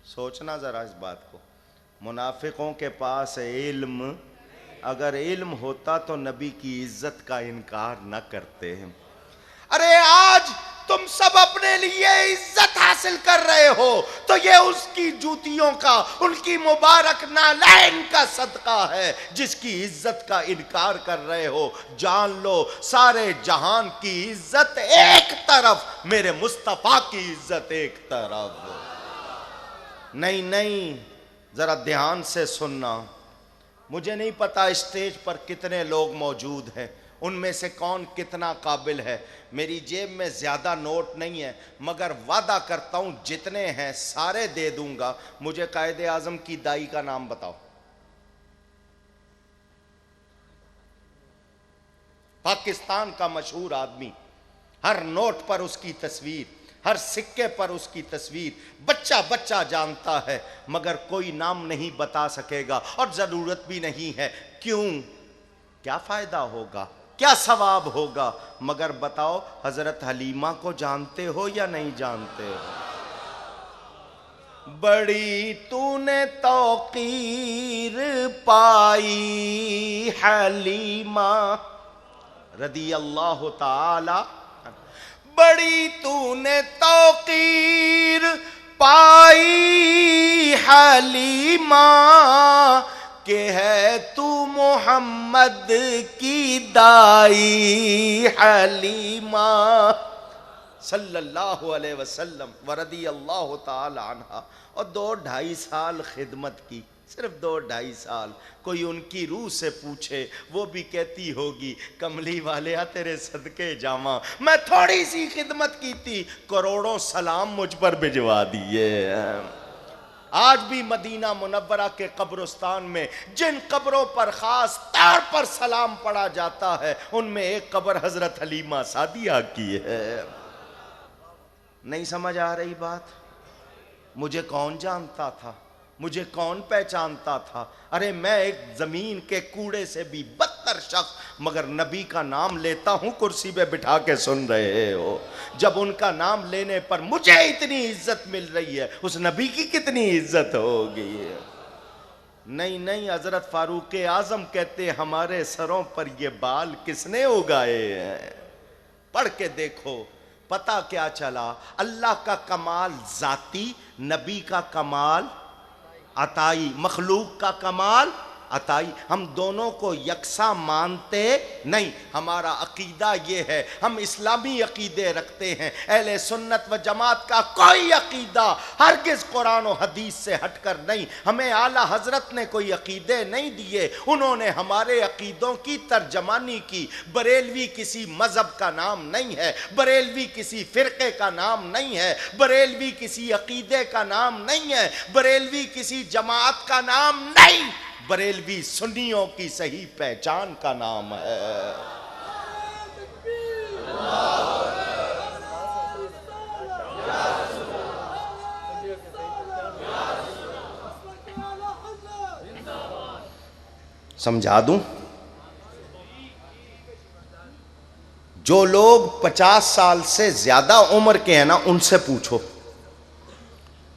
सोचना ज़रा इस बात को। मुनाफिकों के पास इल्म, अगर इल्म होता तो नबी की इज्जत का इनकार न करते हैं। अरे आज तुम सब अपने लिए इज्जत हासिल कर रहे हो तो ये उसकी जूतियों का, उनकी मुबारक नालैन का सदका है जिसकी इज्जत का इनकार कर रहे हो। जान लो सारे जहान की इज्जत एक तरफ, मेरे मुस्तफा की इज्जत एक तरफ। नहीं नहीं, जरा ध्यान से सुनना। मुझे नहीं पता स्टेज पर कितने लोग मौजूद हैं, उनमें से कौन कितना काबिल है। मेरी जेब में ज़्यादा नोट नहीं है, मगर वादा करता हूँ जितने हैं सारे दे दूंगा। मुझे कायदे आज़म की दाई का नाम बताओ। पाकिस्तान का मशहूर आदमी, हर नोट पर उसकी तस्वीर, हर सिक्के पर उसकी तस्वीर, बच्चा बच्चा जानता है, मगर कोई नाम नहीं बता सकेगा और ज़रूरत भी नहीं है। क्यों? क्या फ़ायदा होगा, क्या सवाब होगा? मगर बताओ, हज़रत हलीमा को जानते हो या नहीं जानते हो? बड़ी तूने तौकीर पाई हलीमा रदी अल्लाह ताला, बड़ी तूने तौकीर पाई हलीमा, के है तू मोहम्मद की दाई हलीमा सल्लल्लाहु अलैहि वसल्लम वरदी अल्लाह ताला अन्हा। और 2-2.5 साल खिदमत की, सिर्फ 2-2.5 साल। कोई उनकी रूह से पूछे, वो भी कहती होगी कमली वाले तेरे सदके जावा, मैं थोड़ी सी खिदमत की थी, करोड़ों सलाम मुझ पर भिजवा दिए। आज भी मदीना मुनव्वरा के कब्रिस्तान में जिन कब्रों पर खास तौर पर सलाम पढ़ा जाता है, उनमें एक कब्र हजरत हलीमा सादिया की है। नहीं समझ आ रही बात? मुझे कौन जानता था, मुझे कौन पहचानता था? अरे मैं एक जमीन के कूड़े से भी बदतर शख्स, मगर नबी का नाम लेता हूं, कुर्सी पे बिठा के सुन रहे हो। जब उनका नाम लेने पर मुझे इतनी इज्जत मिल रही है, उस नबी की कितनी इज्जत होगी? नहीं नहीं, हजरत फारूक आजम कहते हमारे सरों पर ये बाल किसने उगाए हैं? पढ़ के देखो, पता क्या चला? अल्लाह का कमाल जाती, नबी का कमाल अताई, मखलूक का कमाल अताई। हम दोनों को यकसा मानते नहीं। हमारा अकीदा ये है, हम इस्लामी अकीदे रखते हैं। अहले सुन्नत व जमात का कोई अकीदा हरगिज कुरान और हदीस से हटकर नहीं। हमें आला हजरत ने कोई अकीदे नहीं दिए, उन्होंने हमारे अकीदों की तर्जमानी की। बरेलवी किसी मजहब का नाम नहीं है, बरेलवी किसी फिरके का नाम नहीं है, बरेलवी किसी अकीदे का नाम नहीं है, बरेलवी किसी जमात का नाम नहीं, बरेलवी सुन्नियों की सही पहचान का नाम है। समझा दूं? जो लोग 50 साल से ज्यादा उम्र के हैं ना, उनसे पूछो,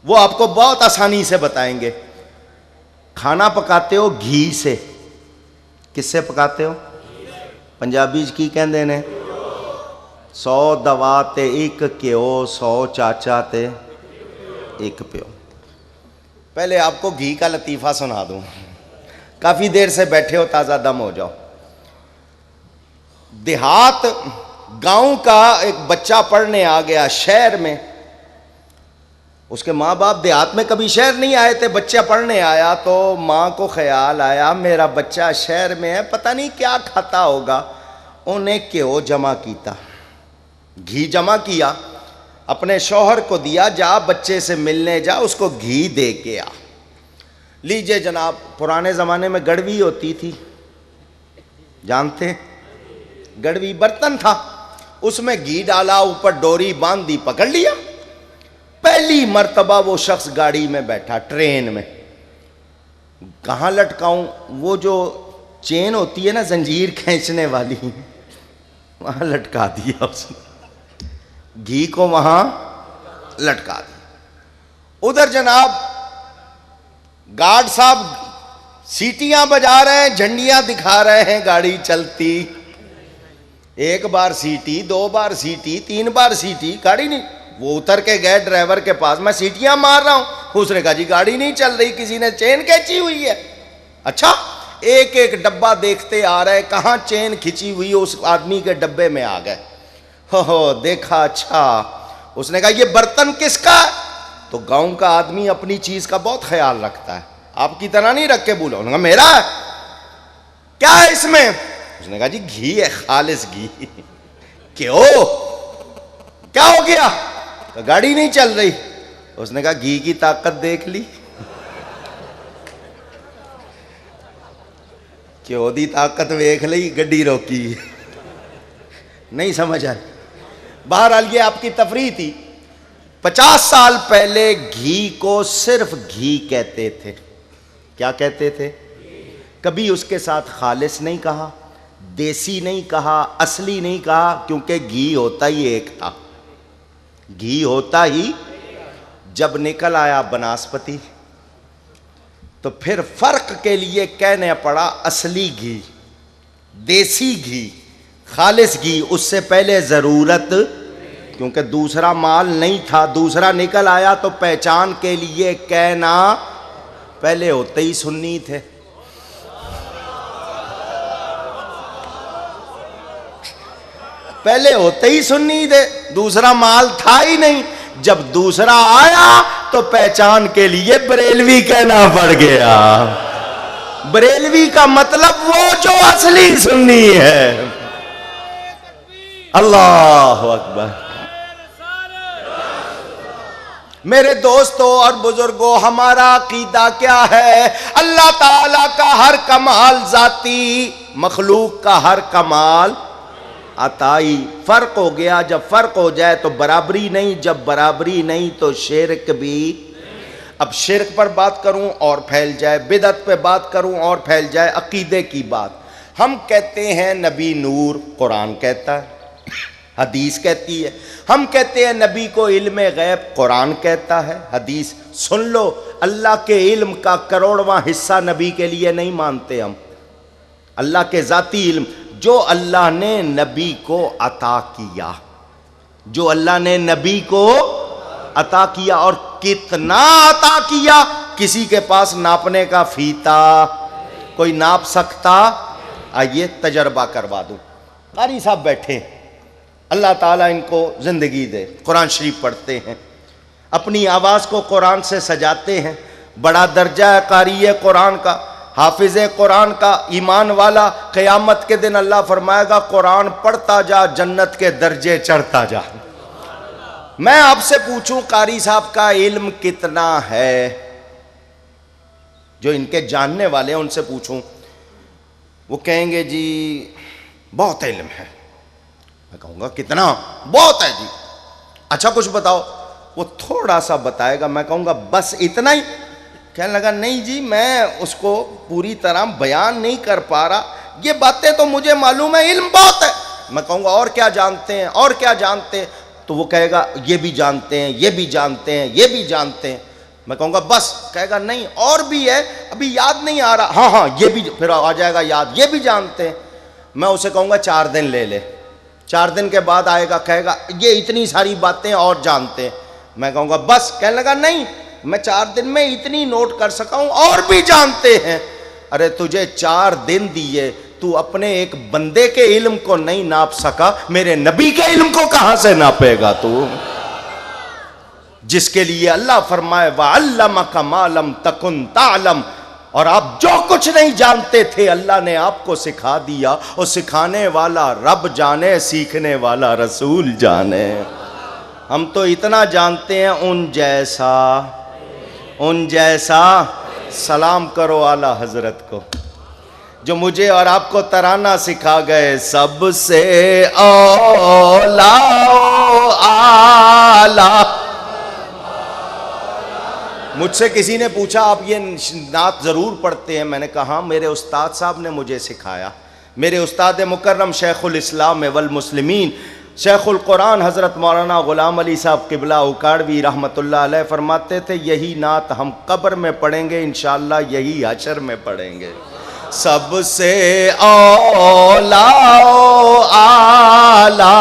वो आपको बहुत आसानी से बताएंगे। खाना पकाते हो घी से, किससे पकाते हो? पंजाबी की कहते ने 100 दवा ते एक घ्यो, 100 चाचा ते एक प्यो। पहले आपको घी का लतीफ़ा सुना दूं, काफ़ी देर से बैठे हो, ताज़ा दम हो जाओ। देहात गांव का एक बच्चा पढ़ने आ गया शहर में, उसके माँ बाप देहात में कभी शहर नहीं आए थे। बच्चा पढ़ने आया तो माँ को ख्याल आया मेरा बच्चा शहर में है, पता नहीं क्या खाता होगा। उन्हें घ्यो जमा किया, घी जमा किया, अपने शौहर को दिया, जा बच्चे से मिलने जा, उसको घी दे के आ। लीजिए जनाब, पुराने ज़माने में गड़वी होती थी, जानते? गड़वी बर्तन था, उसमें घी डाला, ऊपर डोरी बांध दी, पकड़ लिया। पहली मर्तबा वो शख्स गाड़ी में बैठा, ट्रेन में, कहाँ लटकाऊं? वो जो चेन होती है ना जंजीर खींचने वाली, वहां लटका दिया उसने, घी को वहां लटका दिया। उधर जनाब गार्ड साहब सीटियां बजा रहे हैं, झंडियां दिखा रहे हैं, गाड़ी चलती। एक बार सीटी, 2 बार सीटी, 3 बार सीटी, गाड़ी नहीं। वो उतर के गए ड्राइवर के पास, मैं सीटियां मार रहा हूं। उसने कहा जी गाड़ी नहीं चल रही, किसी ने चेन खींची हुई है। अच्छा, एक एक डब्बा देखते आ रहे, कहां चेन खिंची हुई, उस आदमी के डब्बे में आ गए। हो देखा, अच्छा। उसने कहा ये बर्तन किसका है? तो गांव का आदमी अपनी चीज का बहुत ख्याल रखता है, आपकी तरह नहीं रख के बोला। उन्होंने कहा मेरा है। क्या है इसमें? उसने कहा जी घी है, खालिस घी। क्यों, क्या हो गया? गाड़ी नहीं चल रही। उसने कहा घी की ताकत देख ली। क्यों दी ताकत देख ली, गड्डी रोकी। नहीं समझ आई। बहरहाल ये आपकी तफरीह थी। 50 साल पहले घी को सिर्फ घी कहते थे। क्या कहते थे? कभी उसके साथ खालिस नहीं कहा, देसी नहीं कहा, असली नहीं कहा, क्योंकि घी होता ही एक था। घी होता ही, जब निकल आया बनास्पति तो फिर फर्क के लिए कहने पड़ा असली घी, देसी घी, खालिस घी। उससे पहले जरूरत, क्योंकि दूसरा माल नहीं था, दूसरा निकल आया तो पहचान के लिए कहना। पहले होते ही सुन्नी थे। पहले होते ही सुन्नी थे, दूसरा माल था ही नहीं। जब दूसरा आया तो पहचान के लिए बरेलवी कहना पड़ गया। बरेलवी का मतलब वो जो असली सुन्नी है। अल्लाह अकबर। मेरे दोस्तों और बुजुर्गों, हमारा अकीदा क्या है? अल्लाह ताला का हर कमाल जाती, मखलूक का हर कमाल अताई। फर्क हो गया। जब फर्क हो जाए तो बराबरी नहीं, जब बराबरी नहीं तो शिरक भी। अब शिरक पर बात करूं और फैल जाए, बिदअत पे बात करूं और फैल जाए, अकीदे की बात। हम कहते हैं नबी नूर, कुरान कहता है, हदीस कहती है। हम कहते हैं नबी को इल्म गैब, कुरान कहता है, हदीस। सुन लो, अल्लाह के इल्म का करोड़वां हिस्सा नबी के लिए नहीं मानते हम। अल्लाह के जाती इल्म जो अल्लाह ने नबी को अता किया, जो अल्लाह ने नबी को अता किया, और कितना अता किया, किसी के पास नापने का फीता कोई नाप सकता? आइए तजर्बा करवा दूं। कारी साहब बैठे, अल्लाह ताला इनको जिंदगी दे, कुरान शरीफ पढ़ते हैं, अपनी आवाज़ को कुरान से सजाते हैं। बड़ा दर्जा है कारी कुरान का, हाफिज कुरान का, ईमान वाला। क़यामत के दिन अल्लाह फरमाएगा कुरान पढ़ता जा, जन्नत के दर्जे चढ़ता जा। मैं आपसे पूछूं कारी साहब का इल्म कितना है? जो इनके जानने वाले हैं उनसे पूछूं, वो कहेंगे जी बहुत इल्म है। मैं कहूँगा कितना? बहुत है जी। अच्छा कुछ बताओ। वो थोड़ा सा बताएगा, मैं कहूँगा बस इतना ही। कहने लगा नहीं जी, मैं उसको पूरी तरह बयान नहीं कर पा रहा, ये बातें तो मुझे मालूम है, इल्म बहुत है। मैं कहूँगा और क्या जानते हैं, और क्या जानते हैं? तो वो कहेगा ये भी जानते हैं, ये भी जानते हैं, ये भी जानते हैं। मैं कहूँगा बस? कहेगा नहीं और भी है, अभी याद नहीं आ रहा। हाँ हाँ ये भी, फिर आ जाएगा याद, ये भी जानते हैं। मैं उसे कहूँगा 4 दिन ले ले। 4 दिन के बाद आएगा, कहेगा ये इतनी सारी बातें और जानते हैं। मैं कहूँगा बस? कहने लगा नहीं, मैं 4 दिन में इतनी नोट कर सका हूँ, और भी जानते हैं। अरे तुझे 4 दिन दिए, तू अपने एक बंदे के इल्म को नहीं नाप सका, मेरे नबी के इल्म को कहां से नापेगा तू? जिसके लिए अल्लाह फरमाए वअल्लमका मा लम तकुन तालम, और आप जो कुछ नहीं जानते थे अल्लाह ने आपको सिखा दिया। और सिखाने वाला रब जाने, सीखने वाला रसूल जाने। हम तो इतना जानते हैं, उन जैसा सलाम करो आला हजरत को, जो मुझे और आपको तराना सिखा गए। सबसे औला आला। मुझसे किसी ने पूछा आप ये नात ज़रूर पढ़ते हैं? मैंने कहा मेरे उस्ताद साहब ने मुझे सिखाया। मेरे उस्ताद मुकर्रम शेखुल इस्लाम वल मुस्लिमीन शेखुल कुरान हज़रत मौलाना ग़ुलाम अली साहब क़िबला उकाड़वी रहमतुल्लाह अलैह फरमाते थे, यही नात हम कब्र में पढ़ेंगे, इंशाअल्लाह यही हशर में पढ़ेंगे। सबसे औला आला,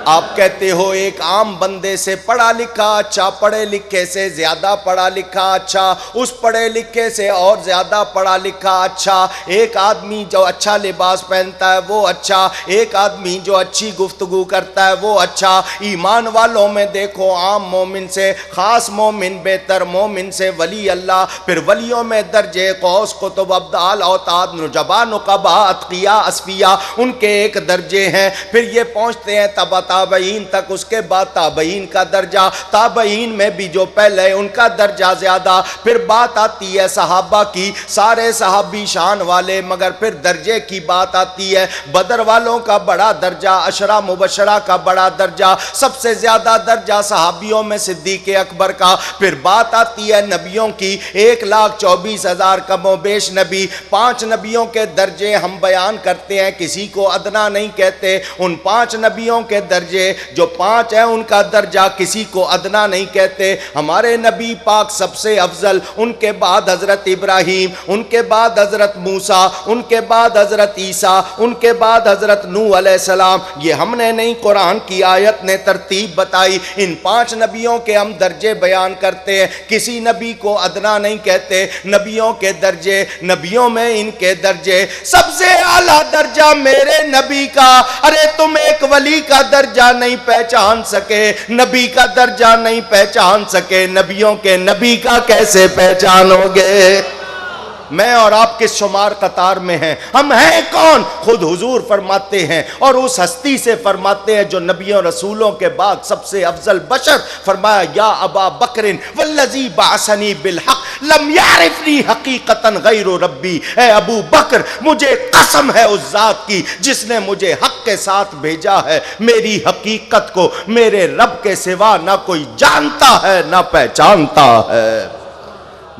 आप कहते हो एक आम बंदे से पढ़ा लिखा अच्छा, पढ़े लिखे से ज्यादा पढ़ा लिखा अच्छा, उस पढ़े लिखे से और ज्यादा पढ़ा लिखा अच्छा, एक आदमी जो अच्छा लिबास पहनता है वो अच्छा, एक आदमी जो अच्छी गुफ्तगू करता है वो अच्छा। ईमान वालों में देखो आम मोमिन से खास मोमिन बेहतर, मोमिन से वली अल्लाह, फिर वलियों में दर्जे कौस कुतुब अब्दाल औताद नुजबा नुकबा अतकिया अस्फिया, उनके एक दर्जे हैं। फिर ये पहुँचते हैं तबा ताबईन तक, उसके बाद ताबईन का दर्जा, ताबईन में भी जो पहले उनका दर्जा ज्यादा। फिर बात आती है सहाबा की, सारे सहाबी शान वाले, मगर फिर दर्जे की बात आती है, बदर वालों का बड़ा दर्जा, अशरा मुबशरा का बड़ा दर्जा, सबसे ज्यादा दर्जा सहाबियों में सिद्दीक़ अकबर का। फिर बात आती है नबियों की, 1,24,000 कमोबेश नबी, 5 नबियों के दर्जे हम बयान करते हैं, किसी को अदना नहीं कहते। उन 5 नबियों के दर्जे जो 5 हैं उनका दर्जा किसी को अदना नहीं कहते। हमारे नबी पाक सबसे अफजल, उनके बाद हजरत इब्राहीम, उनके बाद हजरत मूसा, उनके बाद हजरत ईसा, उनके बाद हजरत नूह अलैहिस्सलाम। ये हमने नहीं, कुरान की आयत ने तरतीब बताई। इन 5 नबियों के हम दर्जे बयान करते हैं, किसी नबी को अदना नहीं कहते। नबियों के दर्जे, नबियों में इनके दर्जे, सबसे आला दर्जा मेरे नबी का। अरे तुम एक वली का दर्जा नहीं पहचान सके, नबी का दर्जा नहीं पहचान सके, नबियों के नबी का कैसे पहचानोगे? मैं और आप किस शुमार कतार में हैं? हम हैं कौन? खुद हुजूर फरमाते हैं, और उस हस्ती से फरमाते हैं जो नबियों रसूलों के बाद सबसे अफजल बशर। फरमाया या अबा बकरिन वल्लज़ी बासनी बिल हक लम यारिफनी हकीकतन गैरु रब्बी। ए अबू बकर, मुझे कसम है उस जात की जिसने मुझे हक के साथ भेजा है, मेरी हकीकत को मेरे रब के सिवा ना कोई जानता है ना पहचानता है।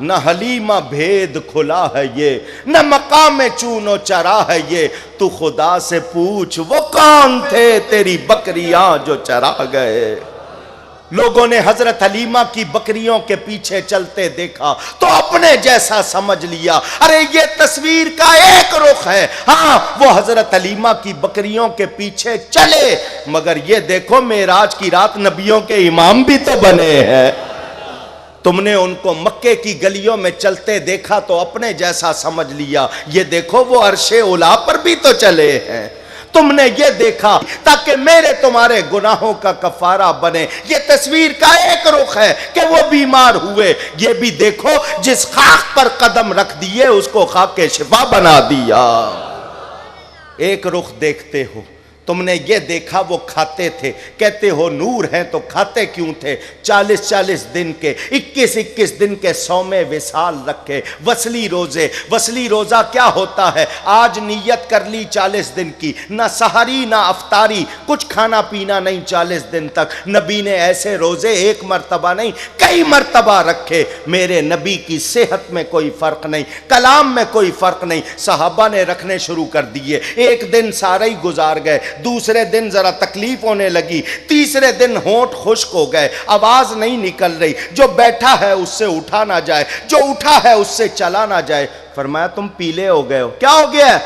न हलीमा भेद खुला है ये, न मकाम चूनो चरा है ये, तू खुदा से पूछ वो कौन थे तेरी बकरियां जो चरा गए। लोगों ने हजरत हलीमा की बकरियों के पीछे चलते देखा तो अपने जैसा समझ लिया, अरे ये तस्वीर का एक रुख है। हाँ, वो हजरत हलीमा की बकरियों के पीछे चले, मगर ये देखो मेराज की रात नबियों के इमाम भी तो बने हैं। तुमने उनको मक्के की गलियों में चलते देखा तो अपने जैसा समझ लिया, ये देखो वो अर्शे उला पर भी तो चले हैं। तुमने ये देखा ताकि मेरे तुम्हारे गुनाहों का कफारा बने। ये तस्वीर का एक रुख है कि वो बीमार हुए, ये भी देखो जिस खाक पर कदम रख दिए उसको खाके शिफा बना दिया। एक रुख देखते हो। तुमने ये देखा वो खाते थे, कहते हो नूर हैं तो खाते क्यों थे? 40-40 दिन के, 21-21 दिन के सौमे विसाल रखे, वसली रोजे। वसली रोजा क्या होता है? आज नियत कर ली 40 दिन की, ना सहरी ना अफ्तारी, कुछ खाना पीना नहीं 40 दिन तक। नबी ने ऐसे रोजे एक मर्तबा नहीं कई मर्तबा रखे। मेरे नबी की सेहत में कोई फर्क नहीं, कलाम में कोई फर्क नहीं, सहाबा ने रखने शुरू कर दिए। एक दिन सारे ही गुजार गए, दूसरे दिन जरा तकलीफ होने लगी, तीसरे दिन होंठ खुश्क हो गए, आवाज नहीं निकल रही, जो बैठा है उससे उठा ना जाए, जो उठा है उससे चला ना जाए। फरमाया तुम पीले हो गए हो। क्या हो गया?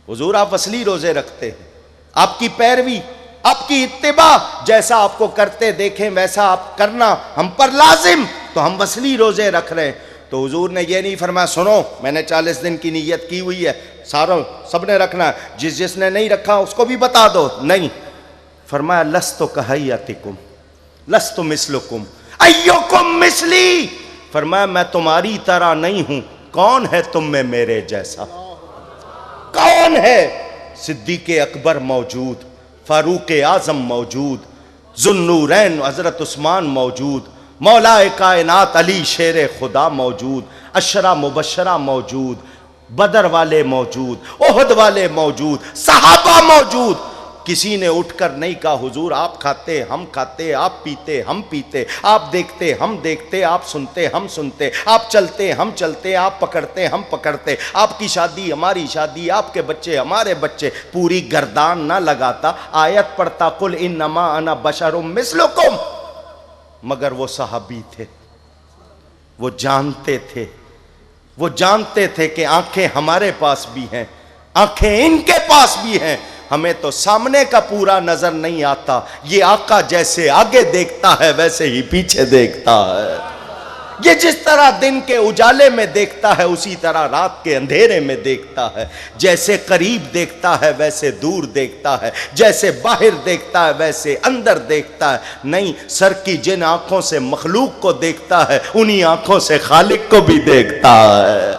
हुजूर आप असली रोजे रखते हैं, आपकी पैरवी, आपकी इत्तिबा, जैसा आपको करते देखें वैसा आप करना हम पर लाजिम, तो हम असली रोजे रख रहे हैं। तो हुजूर ने ये नहीं फरमाया सुनो मैंने 40 दिन की नीयत की हुई है, सारों सबने रखना है, जिसने नहीं रखा उसको भी बता दो। नहीं, फरमाया लस्तु कहय्यतिकुम लस्तु मिस्लुकुम अय्युकुम मिस्ली। फरमाया मैं तुम्हारी तरह नहीं हूं, कौन है तुम में मेरे जैसा? कौन है? सिद्दीक़ अकबर मौजूद, फारूक आजम मौजूद, जुन्नूरैन हजरत उस्मान मौजूद, मौलाए कायनात अली शेर खुदा मौजूद, अशरा मुबशरा मौजूद, बदर वाले मौजूद, ओहद वाले मौजूद, सहाबा मौजूद। किसी ने उठकर नहीं कहा हुजूर आप खाते हम खाते, आप पीते हम पीते, आप देखते हम देखते, आप सुनते हम सुनते, आप चलते हम चलते, आप पकड़ते हम पकड़ते, आपकी शादी हमारी शादी, आपके बच्चे हमारे बच्चे, पूरी गर्दान ना लगाता, आयत पढ़ता कुल इन्नमा अना बशरुम मिस्लुकुम। मगर वो सहाबी थे, वो जानते थे, वो जानते थे कि आंखें हमारे पास भी हैं, आंखें इनके पास भी हैं, हमें तो सामने का पूरा नजर नहीं आता, ये आका जैसे आगे देखता है वैसे ही पीछे देखता है। ये जिस तरह दिन के उजाले में देखता है उसी तरह रात के अंधेरे में देखता है, जैसे करीब देखता है वैसे दूर देखता है, जैसे बाहर देखता है वैसे अंदर देखता है। नहीं, सर की जिन आंखों से मखलूक को देखता है उन्हीं आंखों से खालिक को भी देखता है।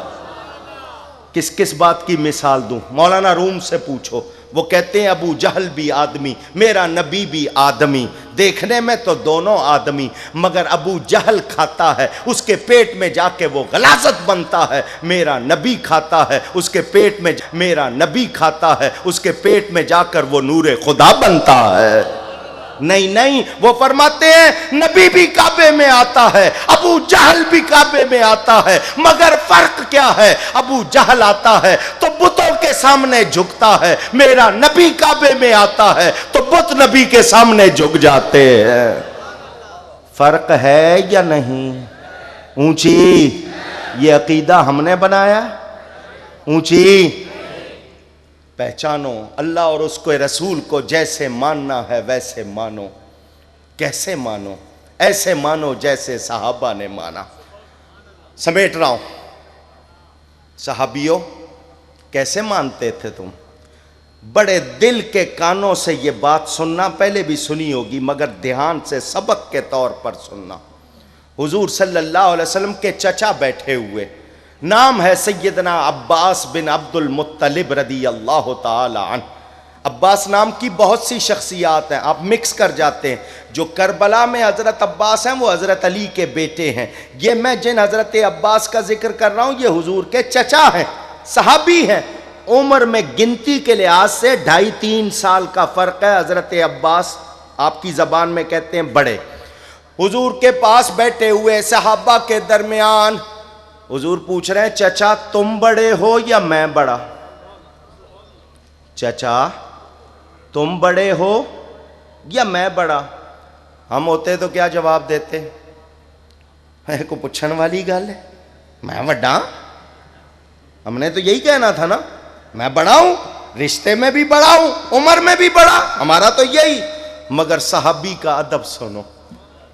किस किस बात की मिसाल दूं? मौलाना रूम से पूछो, वो कहते हैं अबू जहल भी आदमी, मेरा नबी भी आदमी, देखने में तो दोनों आदमी, मगर अबू जहल खाता है उसके पेट में जाके वो गलाजत बनता है, मेरा नबी खाता है उसके पेट में, मेरा नबी खाता है उसके पेट में जाकर वो नूरे खुदा बनता है। नहीं नहीं, वो फरमाते हैं नबी भी काबे में आता है, अबू जहल भी काबे में आता है, मगर फर्क क्या है? अबू जहल आता है तो बुतों के सामने झुकता है, मेरा नबी काबे में आता है तो बुत नबी के सामने झुक जाते हैं। फर्क है या नहीं? ऊंची ये अकीदा हमने बनाया? ऊंची पहचानो, अल्लाह और उसके रसूल को जैसे मानना है वैसे मानो। कैसे मानो? ऐसे मानो जैसे सहाबा ने माना। समेट रहा हूं, सहाबियों कैसे मानते थे तुम? बड़े दिल के कानों से ये बात सुनना, पहले भी सुनी होगी मगर ध्यान से सबक के तौर पर सुनना। हुजूर सल्लल्लाहु अलैहि वसल्लम के चचा बैठे हुए, नाम है सैयदना अब्बास बिन अब्दुल मुत्तलिब रदी अल्लाह ताला अन्हु। अब्बास नाम की बहुत सी शख्सियात हैं, आप मिक्स कर जाते हैं। जो करबला में हज़रत अब्बास हैं वो हज़रत अली के बेटे हैं। ये मैं जिन हज़रत अब्बास का जिक्र कर रहा हूँ ये हुजूर के चचा हैं, सहाबी हैं। उम्र में गिनती के लिहाज से 2.5-3 साल का फ़र्क है। हज़रत अब्बास आपकी ज़बान में कहते हैं बड़े। हुजूर के पास बैठे हुए सहाबा के दरमियान हुजूर पूछ रहे हैं चचा तुम बड़े हो या मैं बड़ा? चचा तुम बड़े हो या मैं बड़ा? हम होते तो क्या जवाब देते? है को पूछने वाली गल है, मैं बड़ा? हमने तो यही कहना था ना, मैं बड़ा हूं, रिश्ते में भी बड़ा हूं, उम्र में भी बड़ा, हमारा तो यही। मगर सहाबी का अदब सुनो,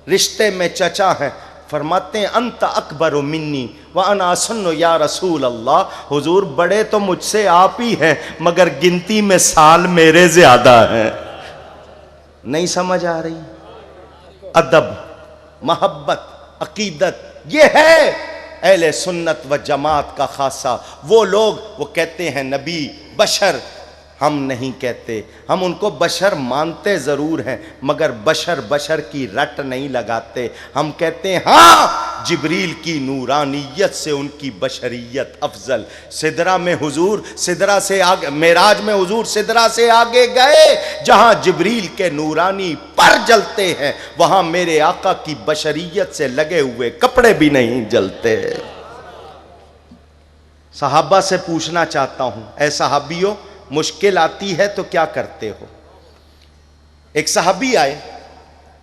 रिश्ते में चचा है, फरमाते हैं अंत अकबर मिन्नी व अना सुन्नो या रसूल अल्लाह। हुजूर बड़े तो मुझसे आप ही हैं मगर गिनती में साल मेरे ज्यादा हैं। नहीं समझ आ रही? अदब, मोहब्बत, अकीदत, ये है अहले सुन्नत व जमात का खासा। वो लोग वो कहते हैं नबी बशर, हम नहीं कहते। हम उनको बशर मानते ज़रूर हैं मगर बशर बशर की रट नहीं लगाते। हम कहते हैं हाँ जिब्रील की नूरानियत से उनकी बशरियत अफजल। सिदरा में हुजूर सिदरा से आगे, मेराज में हुजूर सिदरा से आगे गए, जहाँ जिब्रील के नूरानी पर जलते हैं वहाँ मेरे आका की बशरियत से लगे हुए कपड़े भी नहीं जलते। सहाबा से पूछना चाहता हूँ, ऐ सहाबियों मुश्किल आती है तो क्या करते हो? एक सहाबी आए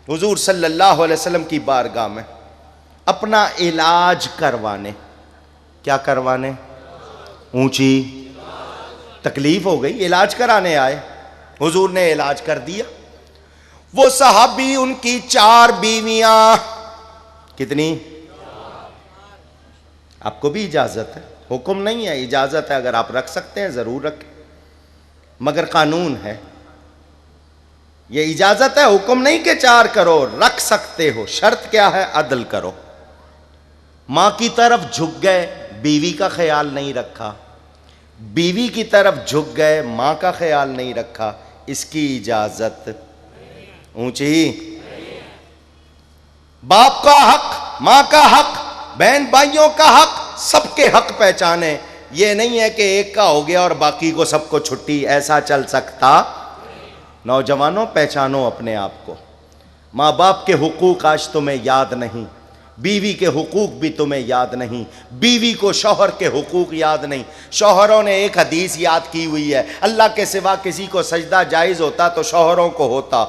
हुजूर सल्लल्लाहु अलैहि वसल्लम की बारगाह में अपना इलाज करवाने। क्या करवाने? ऊंची तकलीफ हो गई, इलाज कराने आए। हुजूर ने इलाज कर दिया। वो सहाबी, उनकी 4 बीवियां। कितनी? आपको भी इजाजत है, हुक्म नहीं है, इजाजत है। अगर आप रख सकते हैं जरूर रखें, मगर कानून है, ये इजाजत है, हुक्म नहीं कि 4 करो, रख सकते हो। शर्त क्या है? अदल करो। मां की तरफ झुक गए, बीवी का ख्याल नहीं रखा, बीवी की तरफ झुक गए, मां का ख्याल नहीं रखा, इसकी इजाजत ऊंची। बाप का हक, मां का हक, बहन भाइयों का हक, सबके हक पहचाने। ये नहीं है कि एक का हो गया और बाकी को सबको छुट्टी, ऐसा चल सकता। नौजवानों, पहचानो अपने आप को। माँ बाप के हुकूक आज तुम्हें याद नहीं, बीवी के हुकूक भी तुम्हें याद नहीं, बीवी को शौहर के हुकूक याद नहीं। शौहरों ने एक हदीस याद की हुई है, अल्लाह के सिवा किसी को सजदा जायज़ होता तो शौहरों को होता।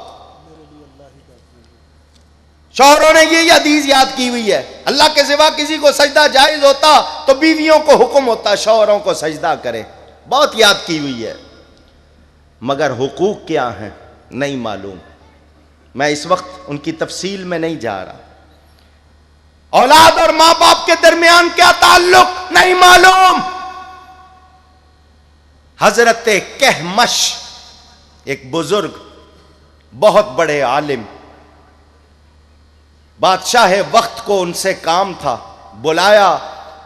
शौहरों ने ये हदीस याद की हुई है, अल्लाह के सिवा किसी को सजदा जायज़ होता तो बीवियों को हुक्म होता शौहरों को सजदा करे। बहुत याद की हुई है, मगर हुकूक क्या है नहीं मालूम। मैं इस वक्त उनकी तफसील में नहीं जा रहा। औलाद और मां बाप के दरमियान क्या ताल्लुक नहीं मालूम। हजरत कहमश एक बुजुर्ग, बहुत बड़े आलिम, बादशाह वक्त को उनसे काम था, बुलाया,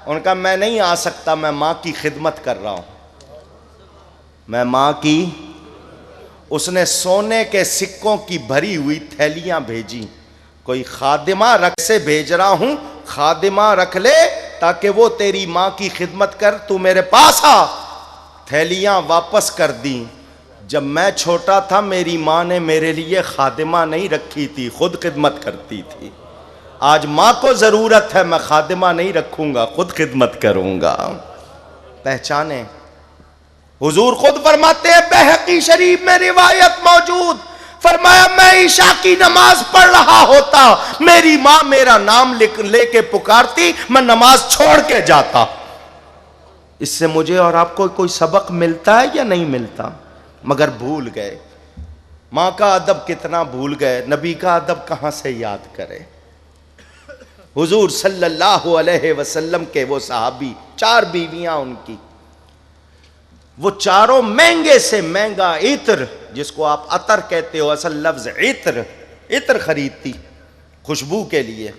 उनका मैं नहीं आ सकता, मैं मां की खिदमत कर रहा हूं, मैं मां की। उसने सोने के सिक्कों की भरी हुई थैलियां भेजी, कोई खादिमा रख से भेज रहा हूं, खादिमा रख ले ताकि वो तेरी मां की खिदमत कर, तू मेरे पास आ। थैलियां वापस कर दी। जब मैं छोटा था मेरी मां ने मेरे लिए खादिमा नहीं रखी थी, खुद खिदमत करती थी। आज मां को जरूरत है, मैं खादिमा नहीं रखूंगा, खुद खिदमत करूंगा। पहचाने, हुजूर खुद फरमाते हैं, बैहकी शरीफ में रिवायत मौजूद, फरमाया मैं ईशा की नमाज पढ़ रहा होता, मेरी मां मेरा नाम लेके पुकारती, मैं नमाज छोड़ के जाता। इससे मुझे और आपको कोई सबक मिलता है या नहीं मिलता? मगर भूल गए। मां का अदब कितना भूल गए, नबी का अदब कहां से याद करें। हुजूर सल्लल्लाहु अलैहि वसल्लम के वो सहाबी, 4 बीवियां उनकी, वो चारों महंगे से महंगा इत्र, जिसको आप अतर कहते हो, असल लफ्ज इत्र, इत्र खरीदती खुशबू के लिए,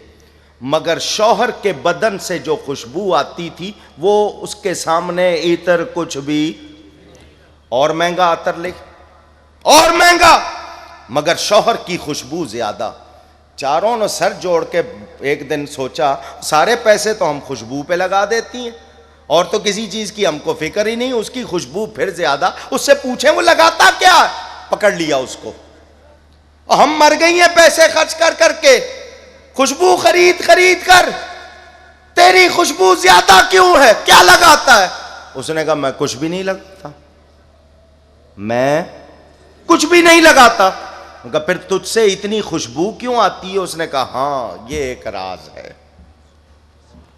मगर शौहर के बदन से जो खुशबू आती थी वो उसके सामने इत्र कुछ भी। और महंगा अतर ले, और महंगा, मगर शौहर की खुशबू ज्यादा। चारों ने सर जोड़ के एक दिन सोचा, सारे पैसे तो हम खुशबू पे लगा देती हैं, और तो किसी चीज की हमको फिक्र ही नहीं, उसकी खुशबू फिर ज्यादा। उससे पूछे वो लगाता क्या, पकड़ लिया उसको। और हम मर गई हैं पैसे खर्च कर करके, खुशबू खरीद खरीद कर, तेरी खुशबू ज्यादा क्यों है, क्या लगाता है? उसने कहा मैं कुछ भी नहीं लगाता, मैं कुछ भी नहीं लगाता। उनका फिर तुझसे इतनी खुशबू क्यों आती है? उसने कहा हां ये एक राज है,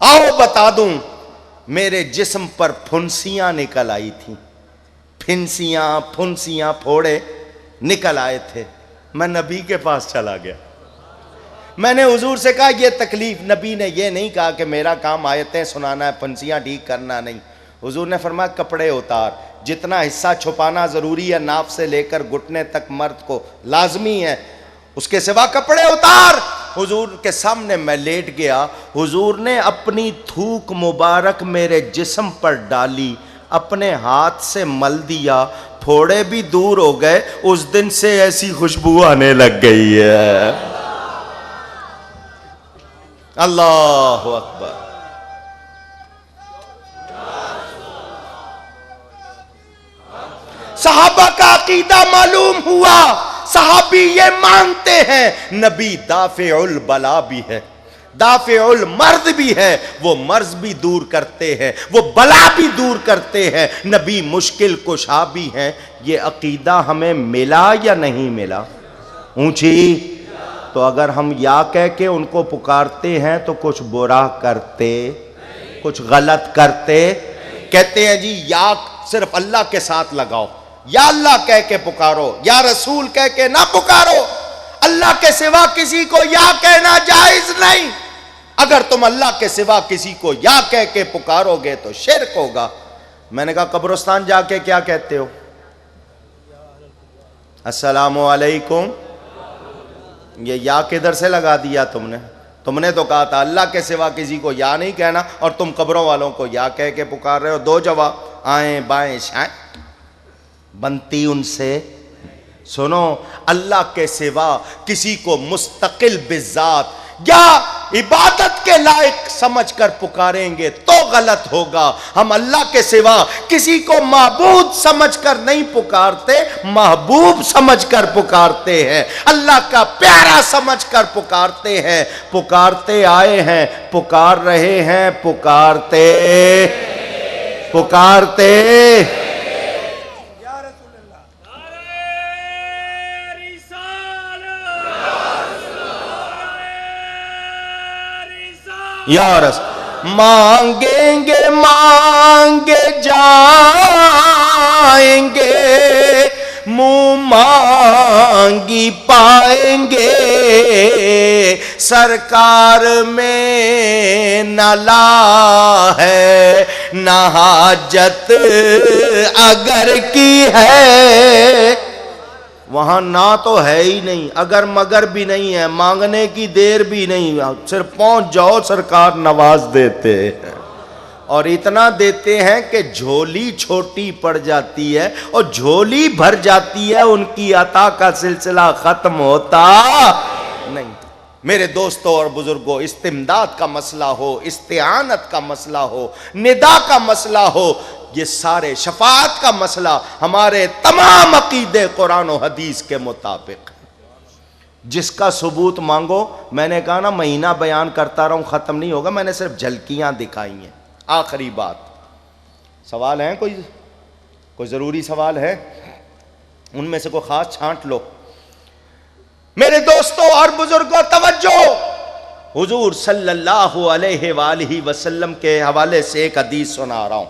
आओ बता दूं। मेरे जिस्म पर फुंसियां निकल आई थी, फिंसियां फुंसियां फोड़े निकल आए थे। मैं नबी के पास चला गया, मैंने हुजूर से कहा ये तकलीफ। नबी ने ये नहीं कहा कि मेरा काम आयतें सुनाना है, फुंसियां ठीक करना नहीं। हुजूर ने फरमाया कपड़े उतार, जितना हिस्सा छुपाना ज़रूरी है नाफ से लेकर घुटने तक मर्द को लाजमी है, उसके सिवा कपड़े उतार। हुजूर के सामने मैं लेट गया, हुजूर ने अपनी थूक मुबारक मेरे जिस्म पर डाली, अपने हाथ से मल दिया, फोड़े भी दूर हो गए। उस दिन से ऐसी खुशबू आने लग गई है। अल्लाहु अकबर। सहाबा का अकीदा मालूम हुआ, सहाबी ये मानते हैं नबी दाफिउल बला भी है, दाफिउल मर्द भी है, वो मर्ज भी दूर करते हैं, वो बला भी दूर करते हैं, नबी मुश्किल कुशा भी हैं। ये अकीदा हमें मिला या नहीं मिला? ऊंची तो अगर हम या कह के उनको पुकारते हैं तो कुछ बुरा करते, कुछ गलत करते। कहते हैं जी या सिर्फ अल्लाह के साथ लगाओ, या अल्लाह कह के पुकारो, या रसूल कह के ना पुकारो। अल्लाह के सिवा किसी को या कहना जायज नहीं। अगर तुम अल्लाह के सिवा किसी को या कह के पुकारोगे तो शिर्क होगा। मैंने कहा कब्रिस्तान जाके क्या कहते हो? अस्सलामु अलैकुम। ये या किधर से लगा दिया तुमने? तुमने तो कहा था अल्लाह के सिवा किसी को या नहीं कहना, और तुम कब्रों वालों को या कह के पुकार रहे हो। 2 जवाब, आए बाएं शाएं, बनती उनसे। सुनो, अल्लाह के सिवा किसी को मुस्तकिल बिज़ात या इबादत के लायक समझकर पुकारेंगे तो गलत होगा। हम अल्लाह के सिवा किसी को माबूद समझकर नहीं पुकारते, महबूब समझकर पुकारते हैं, अल्लाह का प्यारा समझकर पुकारते हैं। पुकारते आए हैं, पुकार रहे हैं, पुकारते पुकारते। यारस मांगेंगे मांगे जाएंगे, मुंह मांगी पाएंगे, सरकार में नाला है ना हाजत अगर की है। वहां ना तो है ही नहीं, अगर मगर भी नहीं है, मांगने की देर भी नहीं, सिर्फ पहुंच जाओ सरकार नवाज देते हैं। और इतना देते हैं कि झोली छोटी पड़ जाती है और झोली भर जाती है, उनकी अता का सिलसिला खत्म होता नहीं। मेरे दोस्तों और बुजुर्गों, इस्तिमदाद का मसला हो, इस्तिआनत का मसला हो, निदा का मसला हो, ये सारे शफाअत का मसला हमारे तमाम अकीदे कुरान और हदीस के मुताबिक। जिसका सबूत मांगो, मैंने कहा ना महीना बयान करता रहूं खत्म नहीं होगा, मैंने सिर्फ झलकियां दिखाई हैं। आखिरी बात, सवाल है कोई ज़रूरी सवाल है, उनमें से कोई खास छांट लो। मेरे दोस्तों और बुजुर्गों तवज्जो, हुजूर सल्लल्लाहु अलैहि वसल्लम के हवाले से एक हदीस सुना रहा हूं,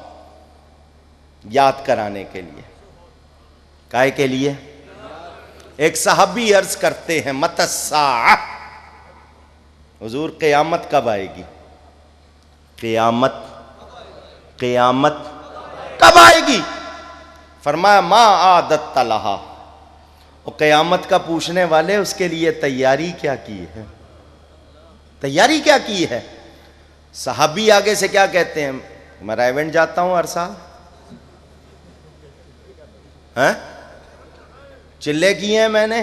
याद कराने के लिए। काहे के लिए? एक सहाबी अर्ज करते हैं, मतस्सा, हुजूर क़यामत कब आएगी? क़यामत कब आएगी? फरमाया मा आदत तलहा। और क़यामत का पूछने वाले, उसके लिए तैयारी क्या की है? तैयारी क्या की है? सहाबी आगे से क्या कहते हैं? मैं रायवेंड जाता हूं हर साल। हैं? चिल्ले किए हैं मैंने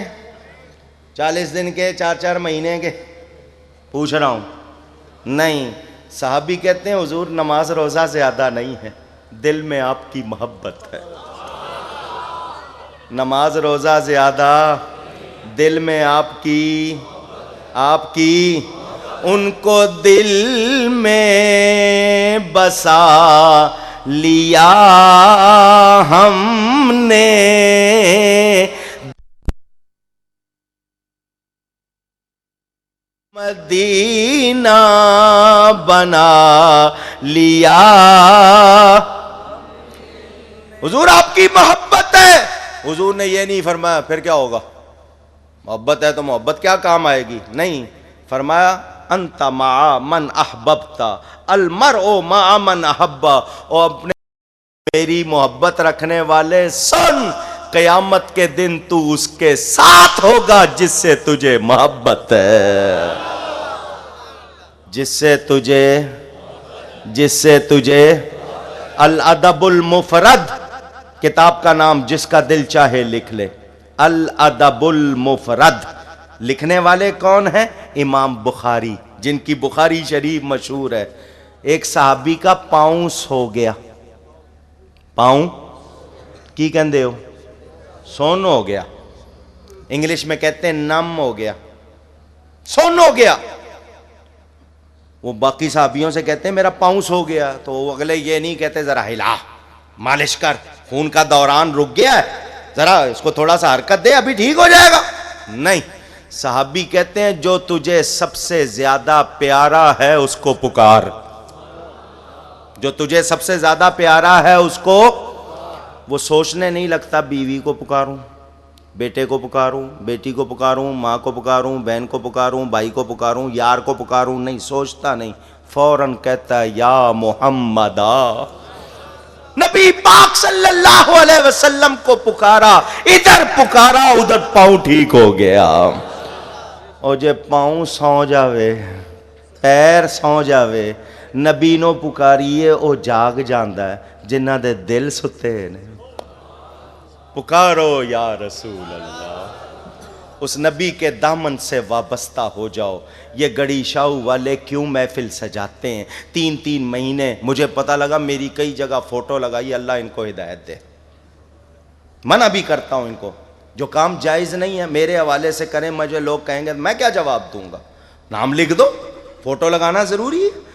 40 दिन के, 4-4 महीने के, पूछ रहा हूं। नहीं, साहबी कहते हैं हुजूर नमाज रोज़ा ज़्यादा नहीं है, दिल में आपकी मोहब्बत है। नमाज रोज़ा ज़्यादा, दिल में आपकी उनको दिल में बसा लिया हमने, मदीना बना लिया। हुजूर आपकी मोहब्बत है। हुजूर ने ये नहीं फरमाया फिर क्या होगा, मोहब्बत है तो मोहब्बत क्या काम आएगी, नहीं, फरमाया अंता मा मन अहबब्ता अलमरओ मा मन अहब्बा। और अपने मेरी मोहब्बत रखने वाले सुन, क़यामत के दिन तू उसके साथ होगा जिससे तुझे मोहब्बत है, जिससे तुझे अल अदबुल मुफरद, किताब का नाम जिसका दिल चाहे लिख ले, अल अदबुल मुफरद। लिखने वाले कौन है? इमाम बुखारी, जिनकी बुखारी शरीफ मशहूर है। एक साहबी का पाँव सो गया, पाँव की कहते हो, सोन हो गया, इंग्लिश में कहते हैं नम हो गया, सोन हो गया। वो बाकी साहबियों से कहते हैं मेरा पाँव सो गया, तो वो अगले ये नहीं कहते जरा हिला मालिश कर, खून का दौरान रुक गया है, जरा इसको थोड़ा सा हरकत दे, अभी ठीक हो जाएगा। नहीं, साहबी कहते हैं जो तुझे सबसे ज्यादा प्यारा है उसको पुकार, जो तुझे सबसे ज्यादा प्यारा है उसको। वो सोचने नहीं लगता बीवी को पुकारूं, बेटे को पुकारूं, बेटी को पुकारूं, माँ को पुकारूं, बहन को पुकारूं, भाई को पुकारूं, यार को पुकारूं, नहीं सोचता, नहीं, फौरन कहता है या मोहम्मदा। नबी पाक सल्लल्लाहु अलैहि वसल्लम को पुकारा, इधर पुकारा उधर पाँव ठीक हो गया। और जे पाँव सौ जावे, पैर सौ जावे, नबी नो पुकारिए ओ जाग जांदा है, जिन्हां दे दिल सुते ने। पुकारो या रसूल अल्लाह, उस नबी के दामन से वाबस्ता हो जाओ। ये गड़ी शाहू वाले क्यों महफिल सजाते हैं, 3-3 महीने। मुझे पता लगा मेरी कई जगह फ़ोटो लगाई, अल्लाह इनको हिदायत दे। मना भी करता हूँ इनको, जो काम जायज़ नहीं है मेरे हवाले से करें। मुझे लोग कहेंगे मैं क्या जवाब दूंगा, नाम लिख दो, फ़ोटो लगाना ज़रूरी है।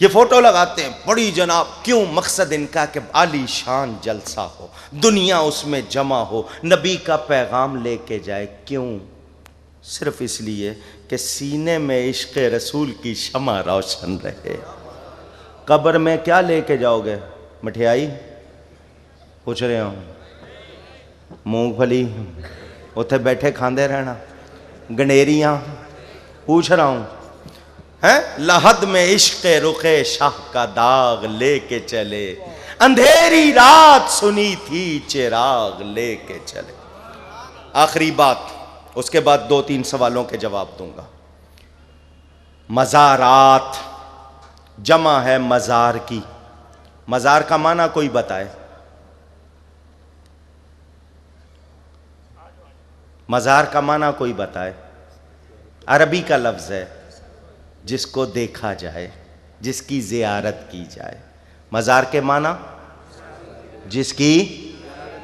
ये फ़ोटो लगाते हैं बड़ी जनाब, क्यों? मकसद इनका कि आलीशान जलसा हो, दुनिया उसमें जमा हो, नबी का पैगाम लेके जाए। क्यों? सिर्फ इसलिए कि सीने में इश्क़ रसूल की शमा रोशन रहे। कब्र में क्या लेके जाओगे? मठियाई पूछ रहे हो, मूंगफली उत्थे बैठे खांदे रहना, गनेरियाँ पूछ रहा हूँ हैं? लहद में इश्क़ रुखे शाह का दाग लेके चले, अंधेरी रात सुनी थी चिराग लेके चले। आखिरी बात, उसके बाद 2-3 सवालों के जवाब दूंगा। मज़ारात जमा है मज़ार की। मज़ार का माना कोई बताए? मज़ार का माना कोई बताए? अरबी का लफ्ज़ है जिसको देखा जाए, जिसकी ज़ियारत की जाए। मज़ार के माना जिसकी,